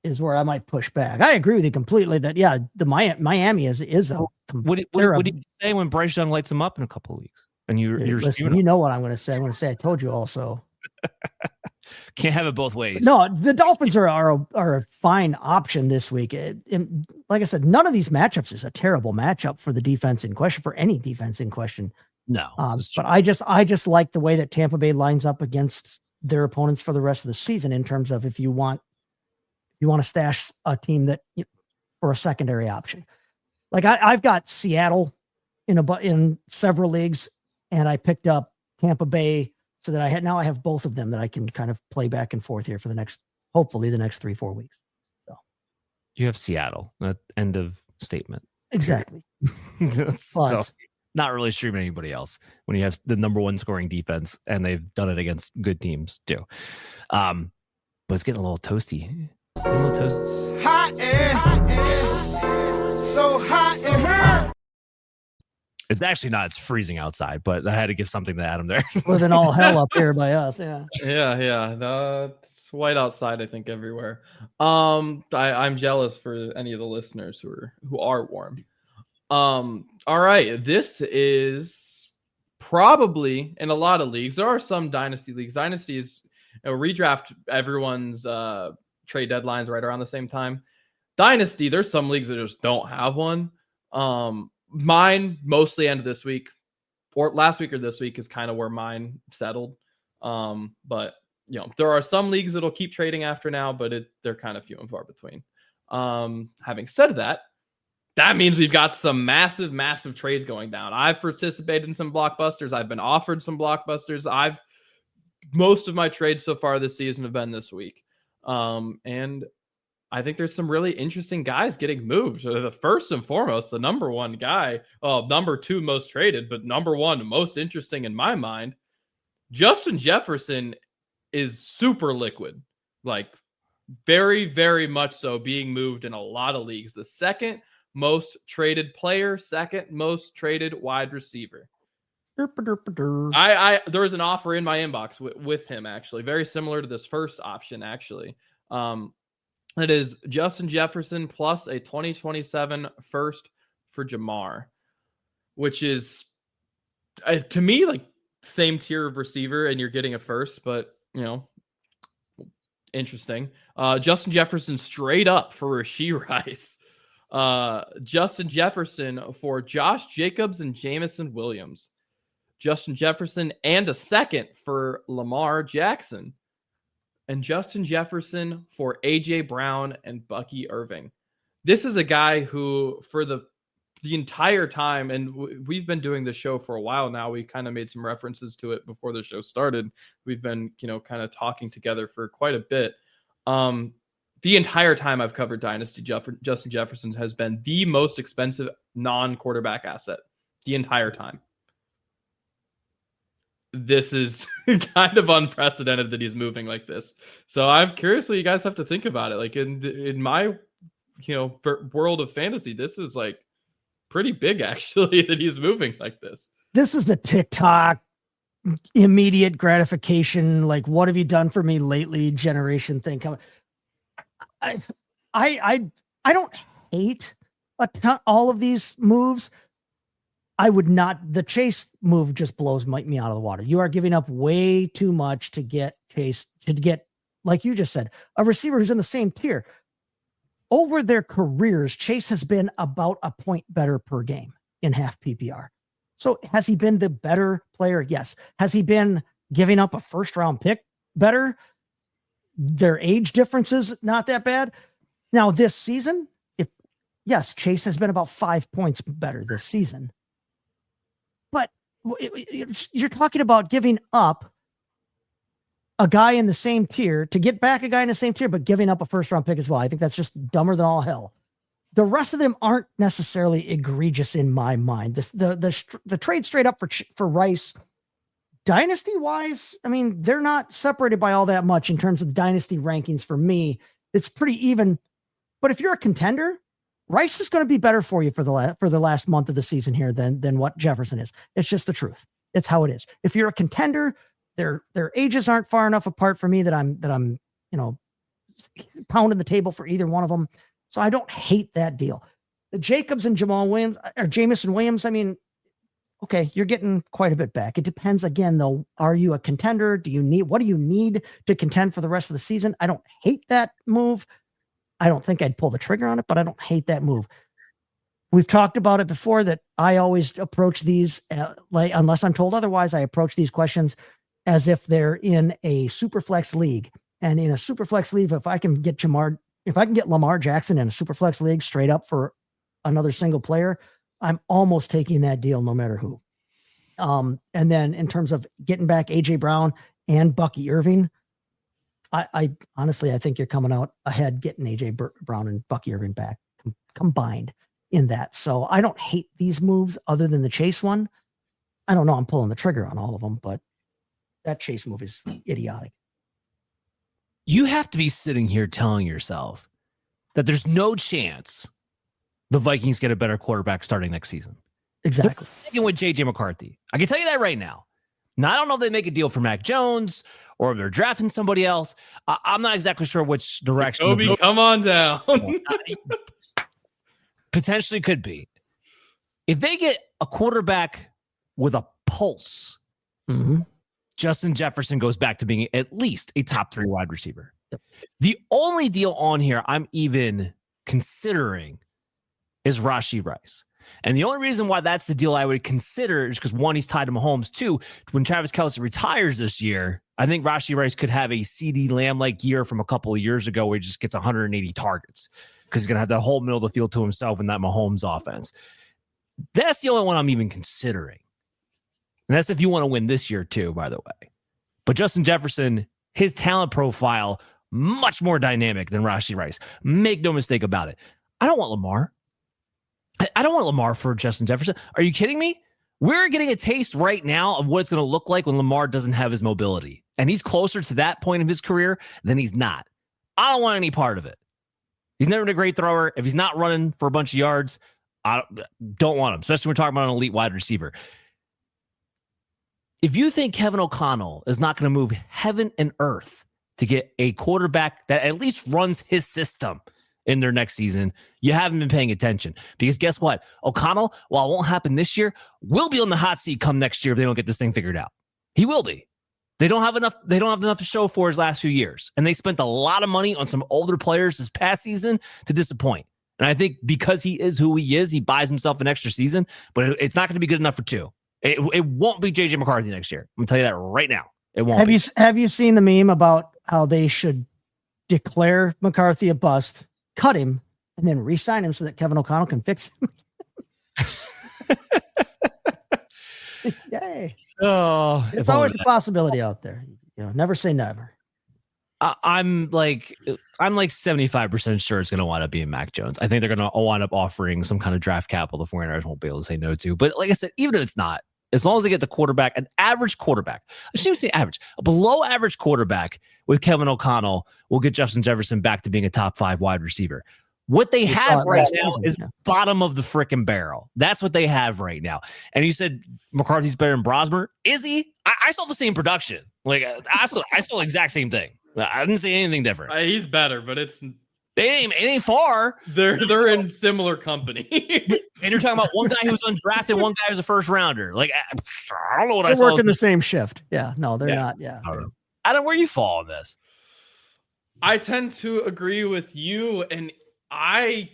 is where I might push back. I agree with you completely that, yeah, the Miami is a. What do you say when Bryce Young lights them up in a couple of weeks? And listen, you know what I'm going to say. I'm going to say I told you also. Can't have it both ways. No, the Dolphins are a fine option this week. Like I said, none of these matchups is a terrible matchup for the defense in question, for any defense in question. No, but I just like the way that Tampa Bay lines up against their opponents for the rest of the season in terms of if you want to stash a team that for a secondary option. Like I've got Seattle in several leagues, and I picked up Tampa Bay so that I have both of them that I can kind of play back and forth here for hopefully the next 3-4 weeks. So you have Seattle. End of statement. Exactly. So, not really streaming anybody else when you have the number 1 scoring defense, and they've done it against good teams too. But it's getting a little toasty. Hot air. So hot in here. It's actually not. It's freezing outside, but I had to give something to Adam there. Well, then all hell up there by us. Yeah. Yeah. It's white outside, I think, everywhere. I'm jealous for any of the listeners who are warm. All right. This is probably in a lot of leagues. There are some dynasty leagues. Dynasty is redraft everyone's trade deadlines right around the same time. Dynasty, there's some leagues that just don't have one. Mine mostly end of this week, or last week or this week is kind of where mine settled. But there are some leagues that'll keep trading after now, but they're kind of few and far between. Having said that means we've got some massive trades going down. I've participated in some blockbusters. I've been offered some blockbusters. Most of my trades so far this season have been this week. And I think there's some really interesting guys getting moved. So the first and foremost, the number 1 guy, number 2 most traded, but number 1 most interesting in my mind, Justin Jefferson is super liquid, like very, very much so, being moved in a lot of leagues. The second most traded player, second most traded wide receiver. There was an offer in my inbox with him, actually, very similar to this first option, actually. That is Justin Jefferson plus a 2027 first for Jamar, which is to me like same tier of receiver, and you're getting a first, but interesting. Justin Jefferson straight up for Rashee Rice. Justin Jefferson for Josh Jacobs and Jamison Williams. Justin Jefferson and a second for Lamar Jackson. And Justin Jefferson for AJ Brown and Bucky Irving. This is a guy who, for the entire time, and we've been doing this show for a while now. We kind of made some references to it before the show started. We've been, kind of talking together for quite a bit. The entire time I've covered Dynasty, Justin Jefferson has been the most expensive non-quarterback asset the entire time. This is kind of unprecedented that he's moving like this. So I'm curious what you guys have to think about it. Like in my, world of fantasy, this is like pretty big actually that he's moving like this. This is the TikTok immediate gratification. Like, what have you done for me lately? Generation thing coming. I don't hate all of these moves. I would not. The Chase move just blows me out of the water. You are giving up way too much to get Chase, like you just said, a receiver who's in the same tier. Over their careers, Chase has been about a point better per game in half PPR. So has he been the better player? Yes. Has he been giving up a first round pick better? Their age differences, not that bad. Now this season, yes, Chase has been about 5 points better this season. But you're talking about giving up a guy in the same tier to get back a guy in the same tier, but giving up a first round pick as well. I think that's just dumber than all hell. The rest of them aren't necessarily egregious in my mind. The trade straight up for Rice, dynasty wise, I mean, they're not separated by all that much in terms of the dynasty rankings. For me, it's pretty even. But if you're a contender, Rice is going to be better for you for the last month of the season here than what Jefferson is. It's just the truth. It's how it is. If you're a contender, their ages aren't far enough apart for me that I'm pounding the table for either one of them. So I don't hate that deal. The Jacobs and Jamison Williams, I mean, okay, you're getting quite a bit back. It depends again, though. Are you a contender? What do you need to contend for the rest of the season? I don't hate that move. I don't think I'd pull the trigger on it, but I don't hate that move. We've talked about it before that I always approach these, unless I'm told otherwise, I approach these questions as if they're in a super flex league. And in a super flex league, if I can get Lamar Jackson in a super flex league straight up for another single player, I'm almost taking that deal no matter who. And then in terms of getting back AJ Brown and Bucky Irving, I honestly, I think you're coming out ahead getting AJ Brown and Bucky Irving back combined in that. So I don't hate these moves other than the Chase one. I don't know. I'm pulling the trigger on all of them, but that Chase move is idiotic. You have to be sitting here telling yourself that there's no chance the Vikings get a better quarterback starting next season. Exactly. Even with JJ McCarthy. I can tell you that right now. Now, I don't know if they make a deal for Mac Jones or if they're drafting somebody else. I'm not exactly sure which direction. Jacoby, come on down. Potentially could be. If they get a quarterback with a pulse, Justin Jefferson goes back to being at least a top 3 wide receiver. Yep. The only deal on here I'm even considering is Rashee Rice. And the only reason why that's the deal I would consider is because, one, he's tied to Mahomes. 2, when Travis Kelce retires this year, I think Rashee Rice could have a CeeDee Lamb-like year from a couple of years ago where he just gets 180 targets because he's going to have that whole middle of the field to himself in that Mahomes offense. That's the only one I'm even considering. And that's if you want to win this year too, by the way. But Justin Jefferson, his talent profile, much more dynamic than Rashee Rice. Make no mistake about it. I don't want Lamar. I don't want Lamar for Justin Jefferson. Are you kidding me? We're getting a taste right now of what it's going to look like when Lamar doesn't have his mobility. And he's closer to that point of his career than he's not. I don't want any part of it. He's never been a great thrower. If he's not running for a bunch of yards, I don't want him, especially when we're talking about an elite wide receiver. If you think Kevin O'Connell is not going to move heaven and earth to get a quarterback that at least runs his system in their next season, you haven't been paying attention. Because guess what? O'Connell, while it won't happen this year, will be on the hot seat come next year if they don't get this thing figured out. He will be. They don't have enough to show for his last few years. And they spent a lot of money on some older players this past season to disappoint. And I think because he is who he is, he buys himself an extra season, but it's not going to be good enough for 2. It won't be JJ McCarthy next year. I'm going to tell you that right now. It won't. Have you seen the meme about how they should declare McCarthy a bust, cut him, and then re-sign him so that Kevin O'Connell can fix him? Yay. Oh, it's always a possibility out there. Never say never. I'm like 75% sure it's going to wind up being Mac Jones. I think they're going to wind up offering some kind of draft capital the 49ers won't be able to say no to. But like I said, even if it's not, as long as they get the quarterback, an average quarterback, I shouldn't say average, a below average quarterback with Kevin O'Connell will get Justin Jefferson back to being a top 5 wide receiver. What they have right now is bottom of the freaking barrel. That's what they have right now. And you said McCarthy's better than Brosmer. Is he? I saw the same production. Like I saw the exact same thing. I didn't see anything different. He's better, but it ain't far. They're in similar company. And you're talking about one guy who was undrafted, one guy who's a first rounder. Like I don't know what they're I saw. working the same shift. Yeah, no, they're not. Yeah, I don't know. I don't know where you fall on this. I tend to agree with you, and the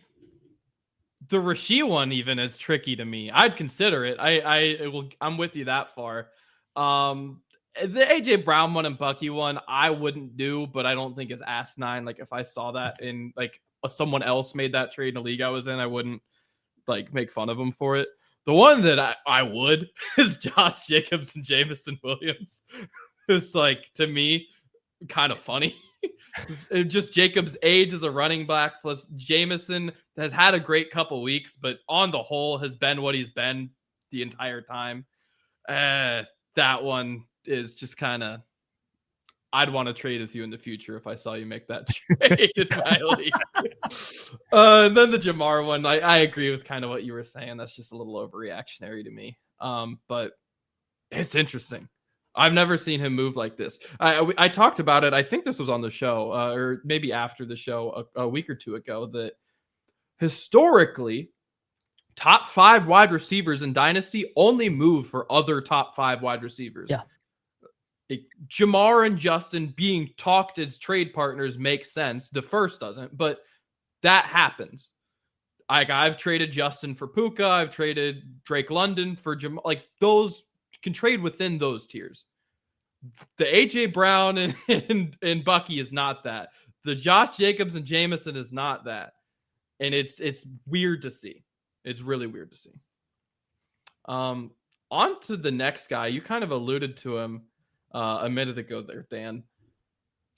Rasheed one even is tricky to me. I'd consider it. I'm with you that far. The AJ Brown one and Bucky one, I wouldn't do, but I don't think it's asinine. Like if I saw that in like someone else made that trade in a league I was in, I wouldn't like make fun of him for it. The one that I would is Josh Jacobs and Jameson Williams. It's like, to me, kind of funny. Just Jacobs' age as a running back plus Jameson has had a great couple weeks, but on the whole has been what he's been the entire time. That one is just kind of, I'd want to trade with you in the future if I saw you make that trade in my league. And then the Jamar one, I agree with kind of what you were saying. That's just a little overreactionary to me. But it's interesting. I've never seen him move like this. I talked about it. I think this was on the show, or maybe after the show a week or two ago, that historically, top 5 wide receivers in Dynasty only move for other top 5 wide receivers. Yeah. Jamar and Justin being talked as trade partners makes sense. The first doesn't, but that happens. I've traded Justin for Puka. I've traded Drake London for Jamar. Like, those can trade within those tiers. The AJ Brown and Bucky is not that. The Josh Jacobs and Jameson is not that. And it's weird to see. It's really weird to see. On to the next guy. You kind of alluded to him a minute ago there, Dan.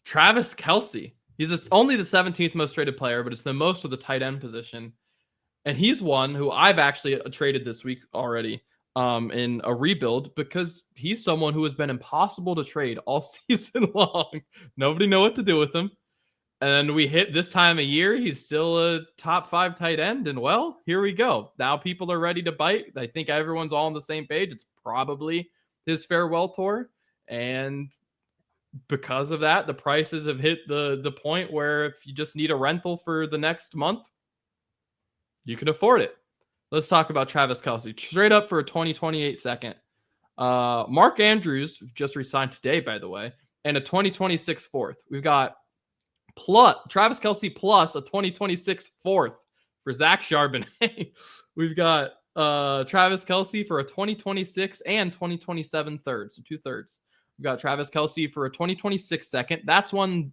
Travis Kelce. He's only the 17th most traded player, but it's the most of the tight end position. And he's one who I've actually traded this week already in a rebuild, because he's someone who has been impossible to trade all season long. Nobody know what to do with him. And we hit this time of year, he's still a top 5 tight end. And well, here we go. Now people are ready to bite. I think everyone's all on the same page. It's probably his farewell tour. And because of that, the prices have hit the point where if you just need a rental for the next month, you can afford it. Let's talk about Travis Kelce. Straight up for a 2028 second. Mark Andrews just resigned today, by the way, and a 2026 fourth. We've got Travis Kelce plus a 2026 fourth for Zach Charbonnet. We've got Travis Kelce for a 2026 and 2027 third, so 2 thirds. We've got Travis Kelce for a 2026 second. That one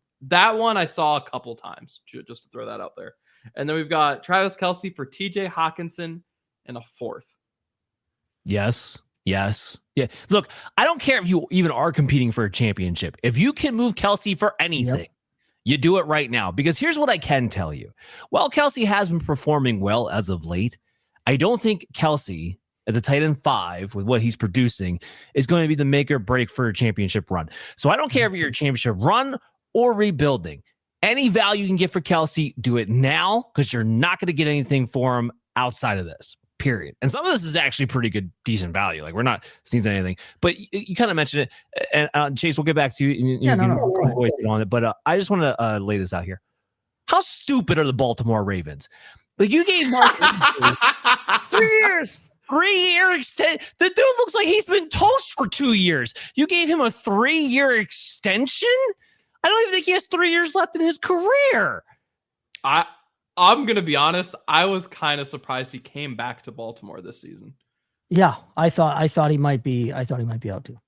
I saw a couple times, just to throw that out there. And then we've got Travis Kelce for TJ Hawkinson and a fourth. Yes. Yeah. Look, I don't care if you even are competing for a championship. If you can move Kelce for anything, you do it right now. Because here's what I can tell you. While Kelce has been performing well as of late, I don't think Kelce at the tight end 5 with what he's producing is going to be the make or break for a championship run. So I don't care if you're a championship run or rebuilding. Any value you can get for Kelce, do it now, because you're not going to get anything for him outside of this. period. And some of this is actually pretty good, decent value. Like we're not sneezing anything, but you kind of mentioned it. And Chase, we'll get back to you. Go voice it on it. But I just want to lay this out here. How stupid are the Baltimore Ravens? Like you gave Mark 3 years. 3-year extension. The dude looks like he's been toast for 2 years. You gave him a 3-year extension? I don't even think he has 3 years left in his career. I'm going to be honest. I was kind of surprised he came back to Baltimore this season. Yeah, I thought he might be out too.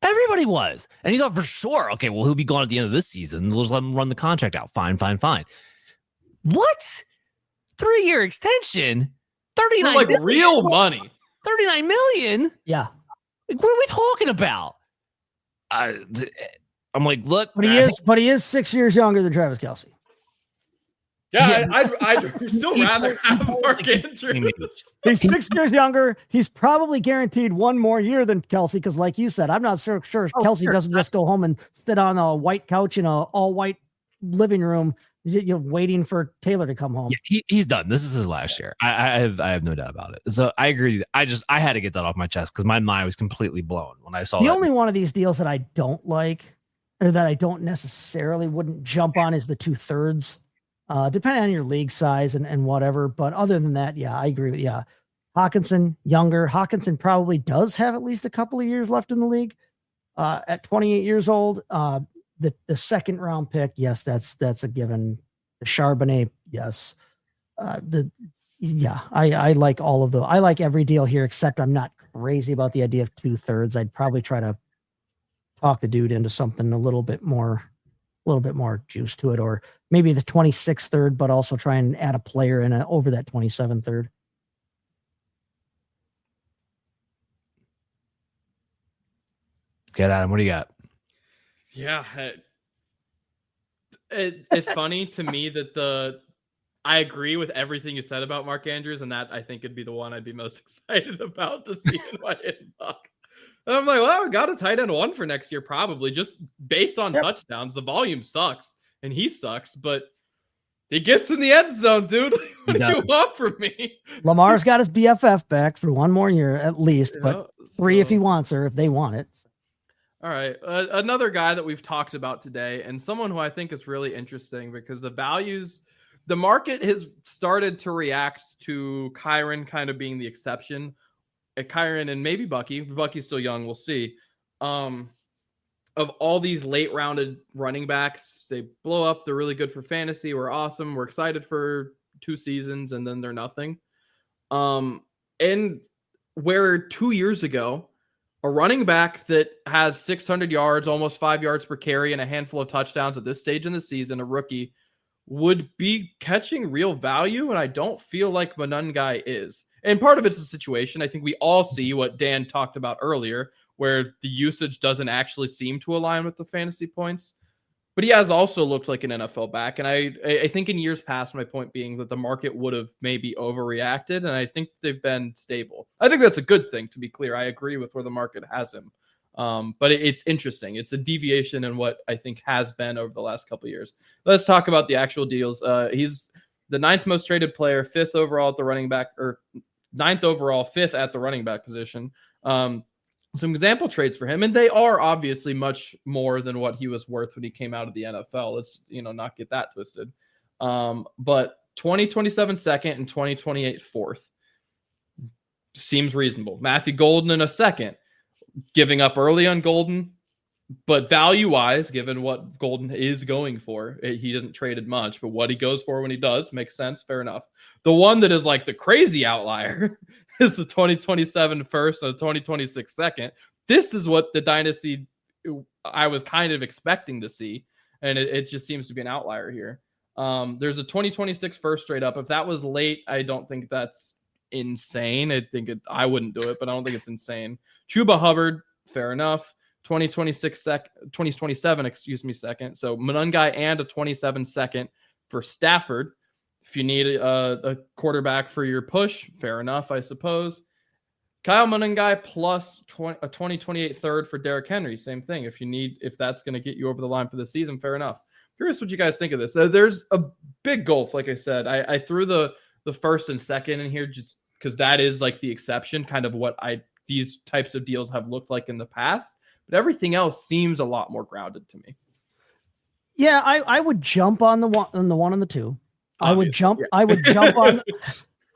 Everybody was. And he thought for sure, okay, well, he'll be gone at the end of this season. Let's let him run the contract out. Fine. What? 3-year extension? 39 like million? Real money. 39 million? Yeah. Like, what are we talking about? I'm like, look. But he is 6 years younger than Travis Kelce. Yeah, I'd still rather have Mark Andrews. He's 6 years younger. He's probably guaranteed 1 more year than Kelce because, like you said, I'm not sure Kelce doesn't just go home and sit on a white couch in a all-white living room, waiting for Taylor to come home. Yeah, he's done. This is his last year. I have no doubt about it. So I agree. I had to get that off my chest because my mind was completely blown when I saw the only one of these deals that I don't like or that I don't necessarily wouldn't jump on is the 2/3. Depending on your league size and whatever. But other than that, yeah, I agree. Yeah. Hawkinson, younger. Hawkinson probably does have at least a couple of years left in the league. At 28 years old, the second round pick, yes, that's a given. The Charbonnet, yes. I like all of those. I like every deal here, except I'm not crazy about the idea of 2/3. I'd probably try to talk the dude into something a little bit more juice to it, or maybe the 26th third, but also try and add a player in over that 27th third. Get Adam. What do you got? Yeah. It's funny to me that I agree with everything you said about Mark Andrews, and that I think would be the one I'd be most excited about to see in my inbox. And I'm like, well, I got a tight end 1 for next year, probably just based on touchdowns. The volume sucks and he sucks, but he gets in the end zone, dude. What do you want from me? Lamar's got his BFF back for 1 more year at least, but 3 if he wants her, if they want it. All right. Another guy that we've talked about today, and someone who I think is really interesting because the market has started to react to Kyren kind of being the exception. Kyren and maybe Bucky. Bucky's still young. We'll see. Of all these late rounded running backs, they blow up. They're really good for fantasy. We're awesome. We're excited for 2 seasons, and then they're nothing. And where 2 years ago, a running back that has 600 yards, almost 5 yards per carry, and a handful of touchdowns at this stage in the season, a rookie, would be catching real value, and I don't feel like Monangai is. And part of it's the situation. I think we all see what Dan talked about earlier, where the usage doesn't actually seem to align with the fantasy points. But he has also looked like an NFL back. And I think in years past, my point being that the market would have maybe overreacted, and I think they've been stable. I think that's a good thing, to be clear. I agree with where the market has him. But it's interesting. It's a deviation in what I think has been over the last couple of years. Let's talk about the actual deals. He's the 9th most traded player, 5th overall at the running back, or 9th overall, 5th at the running back position. Some example trades for him, and they are obviously much more than what he was worth when he came out of the NFL. Let's not get that twisted. But 2027 second and 2028 fourth seems reasonable. Matthew Golden in a second, giving up early on Golden, but value-wise, given what Golden is going for, he hasn't traded much, but what he goes for when he does makes sense. Fair enough. The one that is like the crazy outlier is the 2027 first and the 2026 second. This is what the Dynasty I was kind of expecting to see, and it just seems to be an outlier here. There's a 2026 first straight up. If that was late, I don't think that's insane. I wouldn't do it, but I don't think it's insane. Chuba Hubbard, fair enough. 2027, second. So Monangai and a 27 second for Stafford. If you need a quarterback for your push, fair enough, I suppose. Kyle Monangai plus a 2028 third for Derrick Henry. Same thing. If that's going to get you over the line for the season, fair enough. Curious what you guys think of this. There's a big gulf, like I said. I threw the first and second in here just because that is like the exception, kind of what these types of deals have looked like in the past. But everything else seems a lot more grounded to me. Yeah, I would jump on the one and the two. Obviously, I would jump. yeah. I would jump on.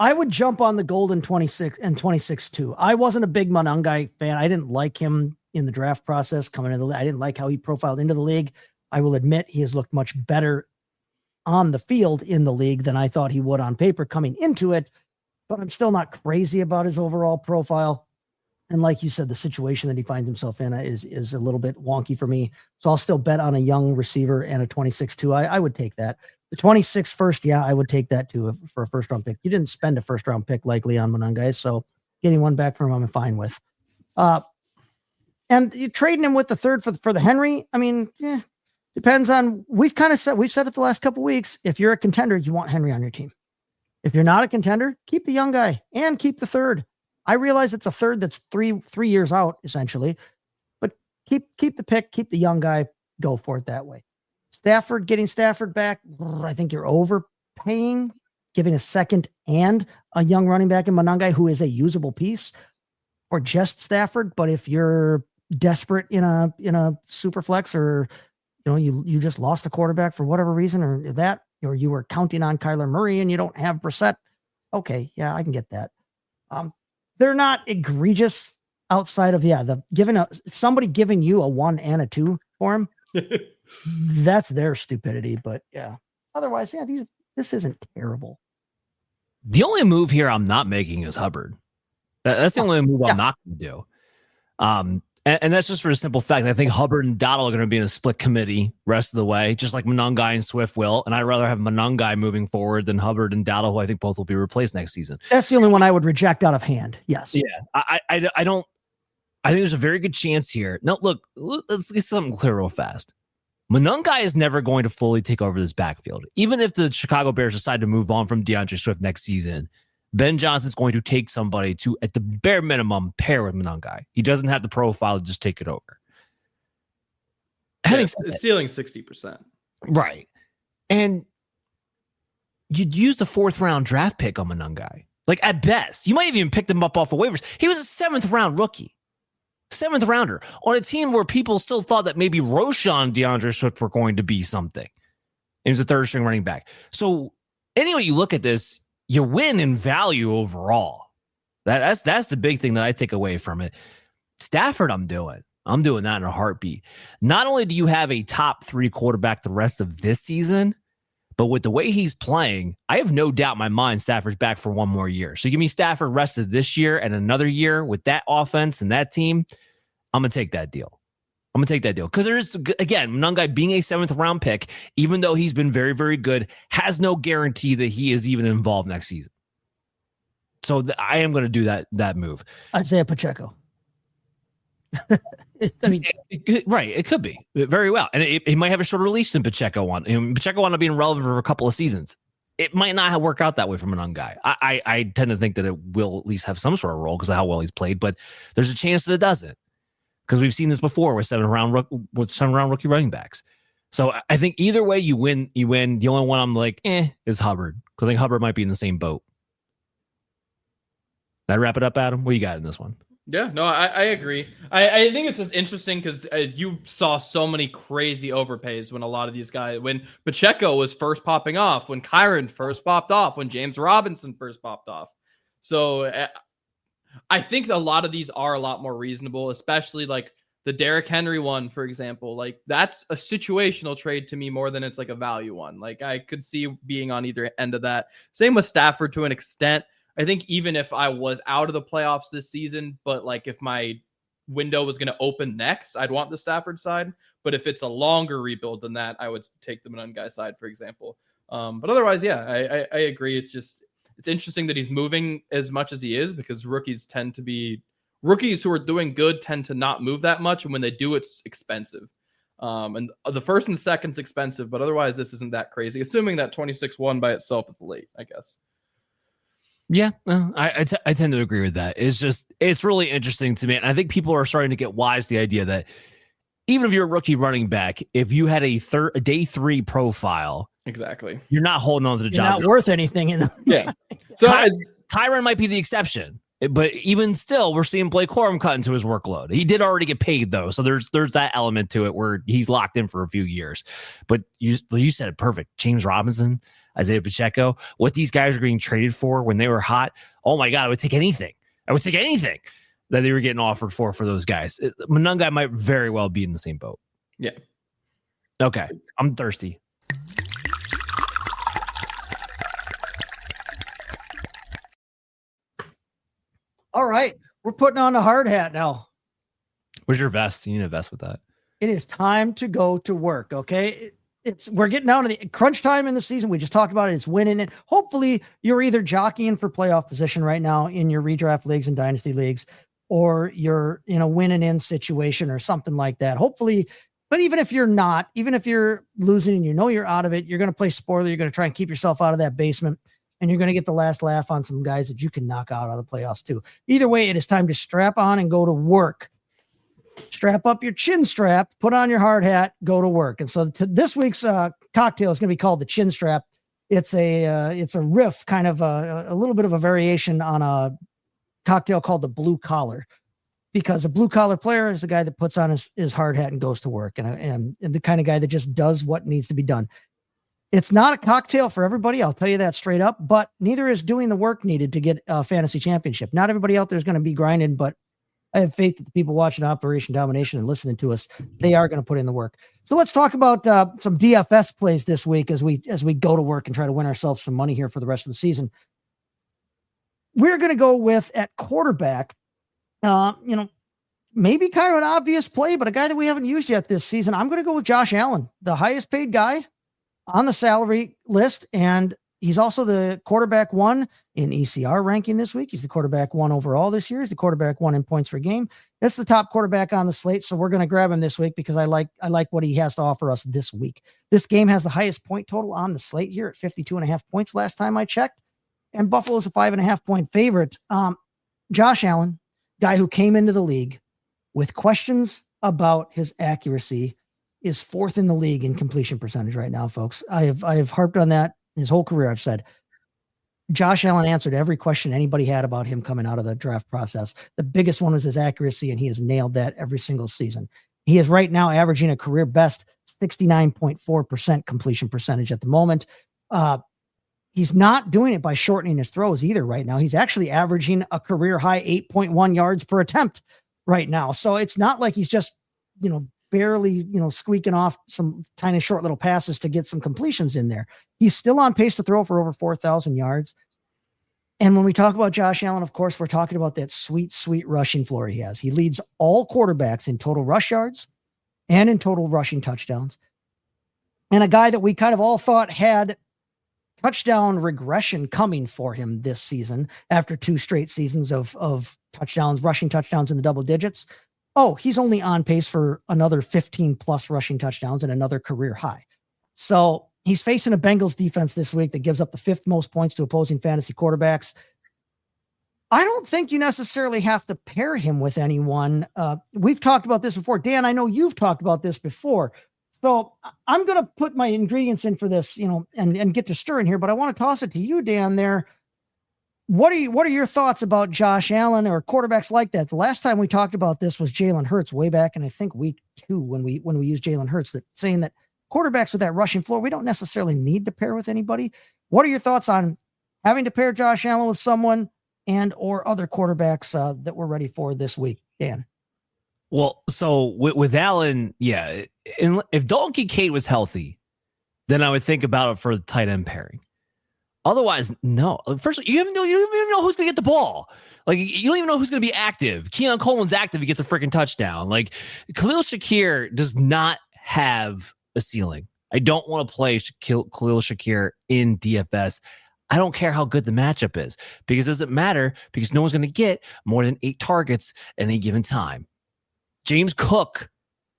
I would jump on the golden 26 and 26 too. I wasn't a big Monangai fan. I didn't like him in the draft process coming into the league. I didn't like how he profiled into the league. I will admit he has looked much better on the field in the league than I thought he would on paper coming into it. But I'm still not crazy about his overall profile. And like you said, the situation that he finds himself in is a little bit wonky for me. So I'll still bet on a young receiver and a 26-2. I would take that. The 26 first, yeah, I would take that too for a first round pick. You didn't spend a first round pick likely on Monangai, so getting one back from him, I'm fine with. And you trading him with the third for the Henry. I mean, depends on. We've said it the last couple of weeks. If you're a contender, you want Henry on your team. If you're not a contender, keep the young guy and keep the third. I realize it's a third that's three years out essentially, but keep the pick, keep the young guy, go for it that way. Getting Stafford back, I think you're overpaying, giving a second and a young running back in Monangai who is a usable piece, or just Stafford. But if you're desperate in a super flex, or you just lost a quarterback for whatever reason, or you were counting on Kyler Murray and you don't have Brissett, okay, yeah, I can get that. They're not egregious outside of somebody giving you a 1 and a 2 for him. That's their stupidity, but yeah. Otherwise, yeah, this isn't terrible. The only move here I'm not making is Hubbard. That's the only move I'm not going to do. And that's just for a simple fact. I think Hubbard and Dottle are going to be in a split committee rest of the way, just like Monangai and Swift will. And I'd rather have Monangai moving forward than Hubbard and Dottle, who I think both will be replaced next season. That's the only one I would reject out of hand. Yes. Yeah. I don't. I think there's a very good chance here. No, look, let's get something clear real fast. Monangai is never going to fully take over this backfield. Even if the Chicago Bears decide to move on from DeAndre Swift next season, Ben Johnson's going to take somebody to, at the bare minimum, pair with Monangai. He doesn't have the profile to just take it over. Ceiling 60%. Right. And you'd use the 4th round draft pick on Monangai. Like, at best. You might have even picked him up off of waivers. He was a 7th round rookie. 7th rounder on a team where people still thought that maybe Roschon DeAndre Swift were going to be something. He was a 3rd string running back. So anyway, you look at this, you win in value overall. That's the big thing that I take away from it. Stafford, I'm doing that in a heartbeat. Not only do you have a top 3 quarterback the rest of this season, but with the way he's playing, I have no doubt in my mind Stafford's back for one more year. So give me Stafford rest of this year and another year with that offense and that team. I'm going to take that deal. Because there's, again, Monangai being a 7th round pick, even though he's been very, very good, has no guarantee that he is even involved next season. So I am going to do that move. Isaiah Pacheco. It could be very well. And he might have a shorter leash than Pacheco one. Pacheco wound up being relevant for a couple of seasons. It might not work out that way for Monangai. I tend to think that it will at least have some sort of role because of how well he's played, but there's a chance that it doesn't. Because we've seen this before with 7th round rookie running backs. So I think either way you win. The only one I'm like, is Hubbard. Because I think Hubbard might be in the same boat. Did I wrap it up, Adam? What you got in this one? Yeah, no, I agree. I think it's just interesting because you saw so many crazy overpays when a lot of these guys, when Pacheco was first popping off, when Kyron first popped off, when James Robinson first popped off. So I think a lot of these are a lot more reasonable, especially like the Derrick Henry one, for example. Like, that's a situational trade to me more than it's like a value one. Like, I could see being on either end of that. Same with Stafford to an extent. I think even if I was out of the playoffs this season, but like if my window was going to open next, I'd want the Stafford side. But if it's a longer rebuild than that, I would take the Monangai side, for example. But otherwise, yeah, I agree. It's interesting that he's moving as much as he is because rookies who are doing good tend to not move that much. And when they do, it's expensive. And the 1st and 2nd's expensive, but otherwise this isn't that crazy, assuming that 26-1 by itself is late, I guess. Yeah, I tend to agree with that. It's really interesting to me. And I think people are starting to get wise to the idea that even if you're a rookie running back, if you had a day 3 profile, exactly, you're not holding on to the job. Not worth anything. Yeah. So Kyren might be the exception. But even still, we're seeing Blake Corum cut into his workload. He did already get paid, though. So there's that element to it where he's locked in for a few years. But you said it perfect. James Robinson, Isaiah Pacheco, what these guys are getting traded for when they were hot. Oh, my God, I would take anything. That they were getting offered for those guys. Monangai might very well be in the same boat. Yeah. Okay. I'm thirsty. All right. We're putting on the hard hat now. Where's your vest? You need a vest with that. It is time to go to work. Okay. We're getting down to the crunch time in the season. We just talked about it. It's winning it. Hopefully you're either jockeying for playoff position right now in your redraft leagues and dynasty leagues, or you're in a winning in situation or something like that. Hopefully, but even if you're not, even if you're losing and you know you're out of it, you're going to play spoiler. You're going to try and keep yourself out of that basement, and you're going to get the last laugh on some guys that you can knock out of the playoffs too. Either way, it is time to strap on and go to work. Strap up your chin strap, put on your hard hat, go to work. And so this week's cocktail is going to be called the chin strap. It's a riff, kind of a little bit of a variation on a cocktail called the blue collar, because a blue collar player is the guy that puts on his hard hat and goes to work, and the kind of guy that just does what needs to be done. It's not a cocktail for everybody. I'll tell you that straight up, but neither is doing the work needed to get a fantasy championship. Not everybody out there is going to be grinding, but I have faith that the people watching Operation Domination and listening to us, they are going to put in the work. So let's talk about some DFS plays this week as we go to work and try to win ourselves some money here for the rest of the season. We're going to go with at quarterback, maybe kind of an obvious play, but a guy that we haven't used yet this season. I'm going to go with Josh Allen, the highest paid guy on the salary list, and he's also the quarterback one in ECR ranking this week. He's the quarterback one overall this year. He's the quarterback one in points per game. That's the top quarterback on the slate. So we're going to grab him this week because I like what he has to offer us this week. This game has the highest point total on the slate here at 52.5 points last time I checked. And Buffalo's a 5.5 point favorite. Josh Allen, guy who came into the league with questions about his accuracy, is fourth in the league in completion percentage right now, folks. I have harped on that his whole career. I've said Josh Allen answered every question anybody had about him coming out of the draft process. The biggest one was his accuracy, and he has nailed that every single season. He is right now averaging a career best 69.4% completion percentage at the moment. He's not doing it by shortening his throws either right now. He's actually averaging a career high 8.1 yards per attempt right now. So it's not like he's just, barely, squeaking off some tiny short little passes to get some completions in there. He's still on pace to throw for over 4,000 yards. And when we talk about Josh Allen, of course, we're talking about that sweet, sweet rushing floor he has. He leads all quarterbacks in total rush yards and in total rushing touchdowns. And a guy that we kind of all thought had touchdown regression coming for him this season after 2 straight seasons of touchdowns, rushing touchdowns in the double digits. Oh, he's only on pace for another 15 plus rushing touchdowns and another career high. So he's facing a Bengals defense this week that gives up the 5th most points to opposing fantasy quarterbacks. I don't think you necessarily have to pair him with anyone. We've talked about this before. Dan, I know you've talked about this before. So I'm going to put my ingredients in for this, and get to stirring here, but I want to toss it to you, Dan, there. What are your thoughts about Josh Allen or quarterbacks like that? The last time we talked about this was Jalen Hurts way back in, I think, week 2 when we used Jalen Hurts, that saying that quarterbacks with that rushing floor, we don't necessarily need to pair with anybody. What are your thoughts on having to pair Josh Allen with someone and or other quarterbacks that we're ready for this week, Dan? Well, so with Allen, yeah, if Dalton Kincaid was healthy, then I would think about it for the tight end pairing. Otherwise, no. First, you don't even know who's going to get the ball. Like, you don't even know who's going to be active. Keon Coleman's active. He gets a freaking touchdown. Like, Khalil Shakir does not have a ceiling. I don't want to play Khalil Shakir in DFS. I don't care how good the matchup is, because it doesn't matter, because no one's going to get more than 8 targets at any given time. James Cook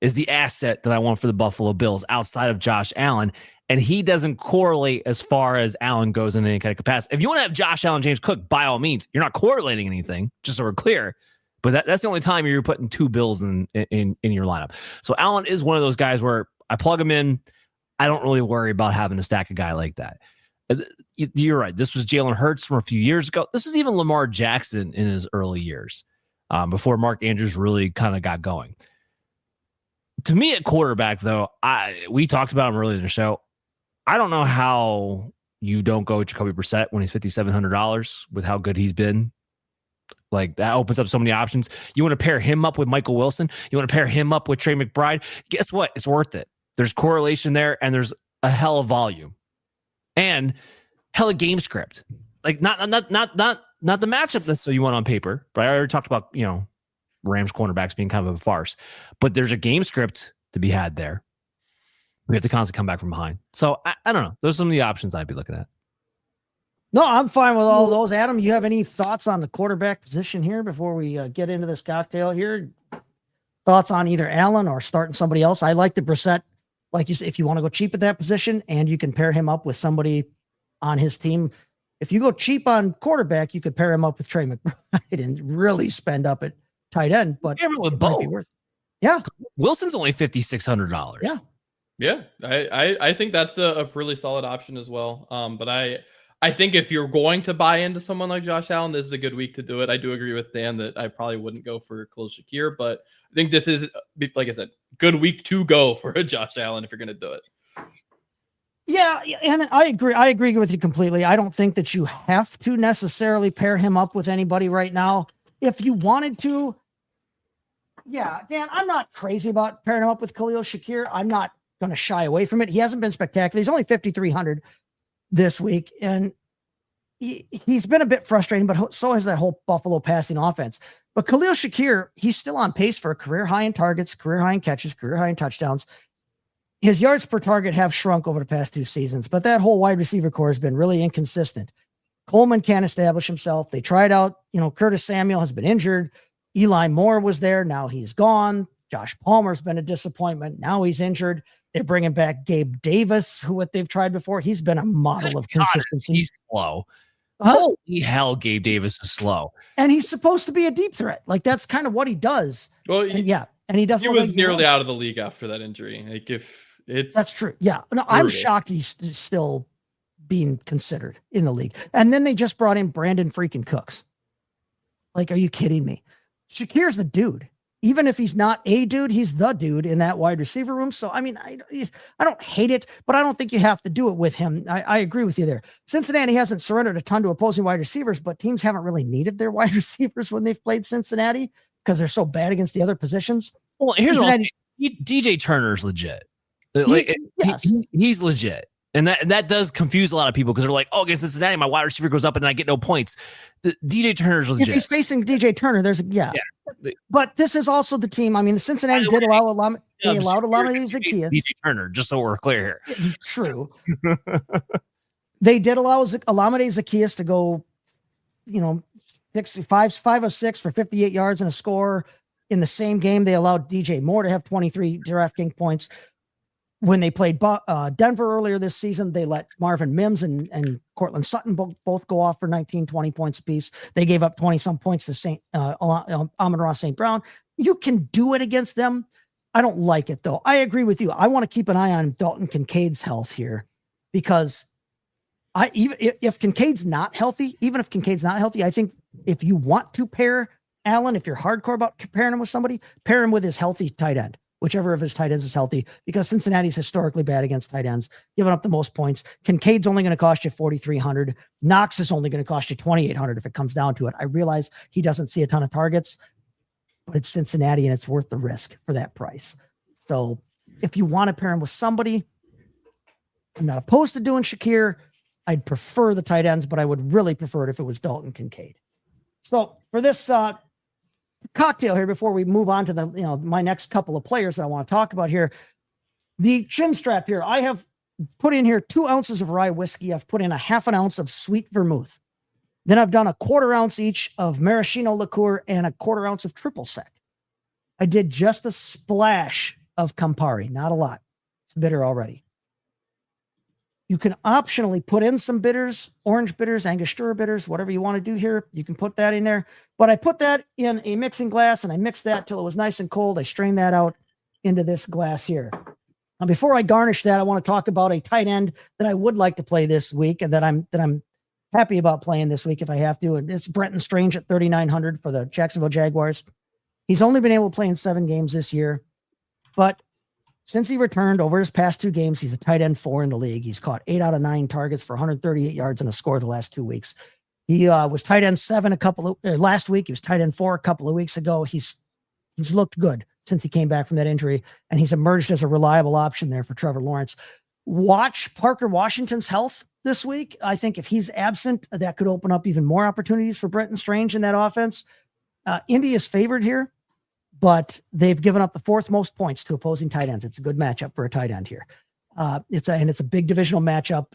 is the asset that I want for the Buffalo Bills outside of Josh Allen. And he doesn't correlate as far as Allen goes in any kind of capacity. If you want to have Josh Allen, James Cook, by all means, you're not correlating anything, just so we're clear. But that's the only time you're putting 2 Bills in your lineup. So Allen is one of those guys where I plug him in. I don't really worry about having to stack a guy like that. You're right. This was Jalen Hurts from a few years ago. This was even Lamar Jackson in his early years, before Mark Andrews really kind of got going. To me, at quarterback, though, we talked about him earlier in the show. I don't know how you don't go with Jacoby Brissett when he's $5,700 with how good he's been. Like, that opens up so many options. You want to pair him up with Michael Wilson? You want to pair him up with Trey McBride? Guess what? It's worth it. There's correlation there, and there's a hell of volume. And hella game script. Like, not the matchup necessarily you want on paper, but I already talked about, Rams cornerbacks being kind of a farce. But there's a game script to be had there. We have to constantly come back from behind. So I don't know. Those are some of the options I'd be looking at. No, I'm fine with all those. Adam, you have any thoughts on the quarterback position here before we get into this cocktail here? Thoughts on either Allen or starting somebody else? I like the Brissett. Like you said, if you want to go cheap at that position and you can pair him up with somebody on his team. If you go cheap on quarterback, you could pair him up with Trey McBride and really spend up at tight end. But with both. Yeah. Wilson's only $5,600. Yeah. Yeah. I think that's a really solid option as well. But I think if you're going to buy into someone like Josh Allen, this is a good week to do it. I do agree with Dan that I probably wouldn't go for Khalil Shakir, but I think this is, like I said, good week to go for a Josh Allen if you're going to do it. Yeah, and I agree with you completely. I don't think that you have to necessarily pair him up with anybody right now. If you wanted to, yeah, Dan, I'm not crazy about pairing him up with Khalil Shakir. I'm not going to shy away from it. He hasn't been spectacular. He's only 5,300 this week, and he's been a bit frustrating, but so has that whole Buffalo passing offense. But Khalil Shakir, he's still on pace for a career high in targets, career high in catches, career high in touchdowns. His yards per target have shrunk over the past 2 seasons, but that whole wide receiver core has been really inconsistent. Coleman can't establish himself. They tried out, Curtis Samuel has been injured. Eli Moore was there. Now he's gone. Josh Palmer's been a disappointment. Now he's injured. They're bringing back Gabe Davis, what they've tried before. He's been a model of consistency. He's slow. Holy hell, Gabe Davis is slow. And he's supposed to be a deep threat. Like, that's kind of what he does. Well, and he doesn't. He was nearly out of the league after that injury. That's true. Yeah. No, I'm shocked he's still being considered in the league. And then they just brought in Brandon freaking Cooks. Like, are you kidding me? Shakir's the dude. Even if he's not a dude, he's the dude in that wide receiver room. So, I mean, I don't hate it, but I don't think you have to do it with him. I agree with you there. Cincinnati hasn't surrendered a ton to opposing wide receivers, but teams haven't really needed their wide receivers when they've played Cincinnati because they're so bad against the other positions. Well, here's DJ Turner's legit. He's legit. And that does confuse a lot of people because they're like, oh, against Cincinnati, my wide receiver goes up and I get no points. DJ Turner's legit. If he's facing DJ Turner, But this is also the team. I mean, the Cincinnati did allow Olamide Zaccheaus. DJ Turner, just so we're clear here. True. They did allow Olamide Zaccheaus to go, 5 of 6 for 58 yards and a score. In the same game, they allowed DJ Moore to have 23 DraftKings points. When they played Denver earlier this season, they let Marvin Mims and Cortland Sutton both go off for 19, 20 points apiece. They gave up 20-some points to Amon-Ra St. Brown. You can do it against them. I don't like it, though. I agree with you. I want to keep an eye on Dalton Kincaid's health here because if Kincaid's not healthy, I think if you want to pair Allen, if you're hardcore about pairing him with somebody, pair him with his healthy tight end. Whichever of his tight ends is healthy, because Cincinnati's historically bad against tight ends, giving up the most points. Kincaid's only going to cost you $4,300. Knox is only going to cost you $2,800 if it comes down to it. I realize he doesn't see a ton of targets, but it's Cincinnati and it's worth the risk for that price. So if you want to pair him with somebody, I'm not opposed to doing Shakir. I'd prefer the tight ends, but I would really prefer it if it was Dalton Kincaid. So for this cocktail here, before we move on to the my next couple of players that I want to talk about here, the chin strap here, I have put in here 2 ounces of rye whiskey. I've put in a half an ounce of sweet vermouth. Then I've done a 1/4 ounce each of maraschino liqueur and a 1/4 ounce of triple sec. I did just a splash of Campari, not a lot. It's bitter already. You can optionally put in some bitters, orange bitters, Angostura bitters, whatever you want to do here. You can put that in there. But I put that in a mixing glass and I mixed that till it was nice and cold. I strained that out into this glass here. Before I garnish that, I want to talk about a tight end that I would like to play this week and that I'm happy about playing this week if I have to. And it's Brenton Strange at 3,900 for the Jacksonville Jaguars. He's only been able to play in 7 games this year, but since he returned over his past 2 games, he's a tight end 4 in the league. He's caught 8 out of 9 targets for 138 yards and a score the last 2 weeks. He was tight end 7 last week. He was tight end 4 a couple of weeks ago. He's looked good since he came back from that injury, and he's emerged as a reliable option there for Trevor Lawrence. Watch Parker Washington's health this week. I think if he's absent, that could open up even more opportunities for Brenton Strange in that offense. Indy is favored here, but they've given up the 4th most points to opposing tight ends. It's a good matchup for a tight end here. It's a big divisional matchup.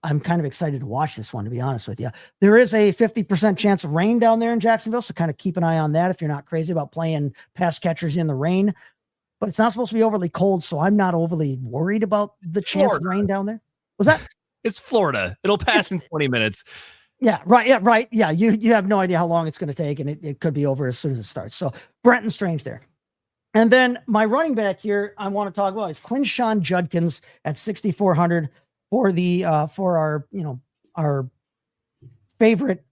I'm kind of excited to watch this one, to be honest with you. There is a 50% chance of rain down there in Jacksonville, so kind of keep an eye on that if you're not crazy about playing pass catchers in the rain. But it's not supposed to be overly cold, so I'm not overly worried about the chance of rain down there. Was that? It's Florida. It'll pass in 20 minutes. Yeah, right. Yeah, right. Yeah, you have no idea how long it's going to take, and it could be over as soon as it starts. So Brenton Strange there. And then my running back here I want to talk about is Quinshon Judkins at 6,400 for the for our favorite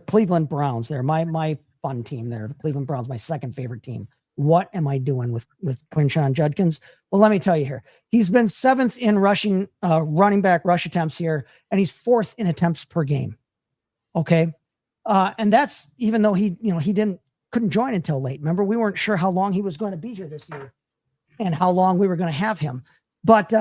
Cleveland Browns there. My fun team there, the Cleveland Browns, my second favorite team. What am I doing with Quinshon Judkins? Well, let me tell you here. He's been 7th in rushing running back rush attempts here, and he's 4th in attempts per game. Okay. And that's even though he couldn't join until late. Remember, we weren't sure how long he was going to be here this year and how long we were going to have him. But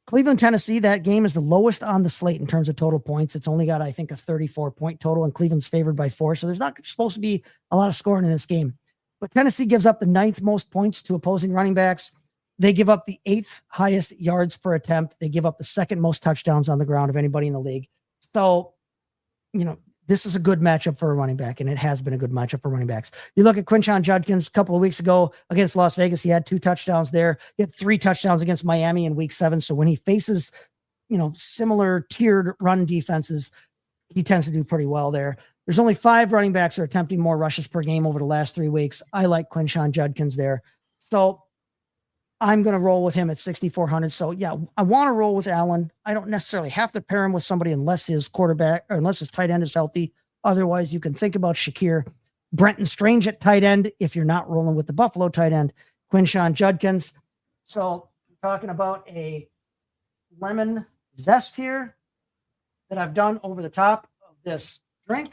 Cleveland, Tennessee, that game is the lowest on the slate in terms of total points. It's only got, I think, a 34-point total, and Cleveland's favored by 4. So there's not supposed to be a lot of scoring in this game. But Tennessee gives up the 9th most points to opposing running backs. They give up the 8th highest yards per attempt. They give up the 2nd most touchdowns on the ground of anybody in the league. So, this is a good matchup for a running back, and it has been a good matchup for running backs. You look at Quinshon Judkins a couple of weeks ago against Las Vegas. He had 2 touchdowns there. He had 3 touchdowns against Miami in week 7. So when he faces, similar tiered run defenses, he tends to do pretty well there. There's only 5 running backs who are attempting more rushes per game over the last 3 weeks. I like Quinshon Judkins there. So I'm going to roll with him at 6,400. So yeah, I want to roll with Allen. I don't necessarily have to pair him with somebody unless his quarterback or unless his tight end is healthy. Otherwise, you can think about Shakir. Brenton Strange at tight end if you're not rolling with the Buffalo tight end. Quinshon Judkins. So we're talking about a lemon zest here that I've done over the top of this drink.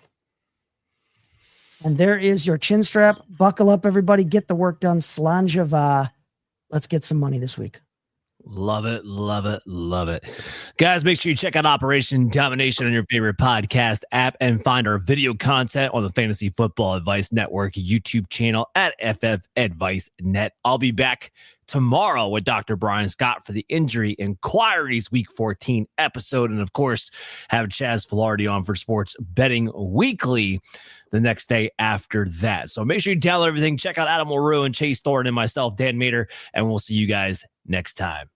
And there is your chin strap. Buckle up, everybody. Get the work done. Slanjava. Let's get some money this week. Love it, love it, love it. Guys, make sure you check out Operation Domination on your favorite podcast app and find our video content on the Fantasy Football Advice Network YouTube channel at FF Advice Net. I'll be back tomorrow with Dr. Brian Scott for the Injury Inquiries Week 14 episode. And of course, have Chaz Filardi on for Sports Betting Weekly the next day after that. So make sure you download everything. Check out Adam LaRue and Chase Thornton and myself, Dan Mater, and we'll see you guys next time.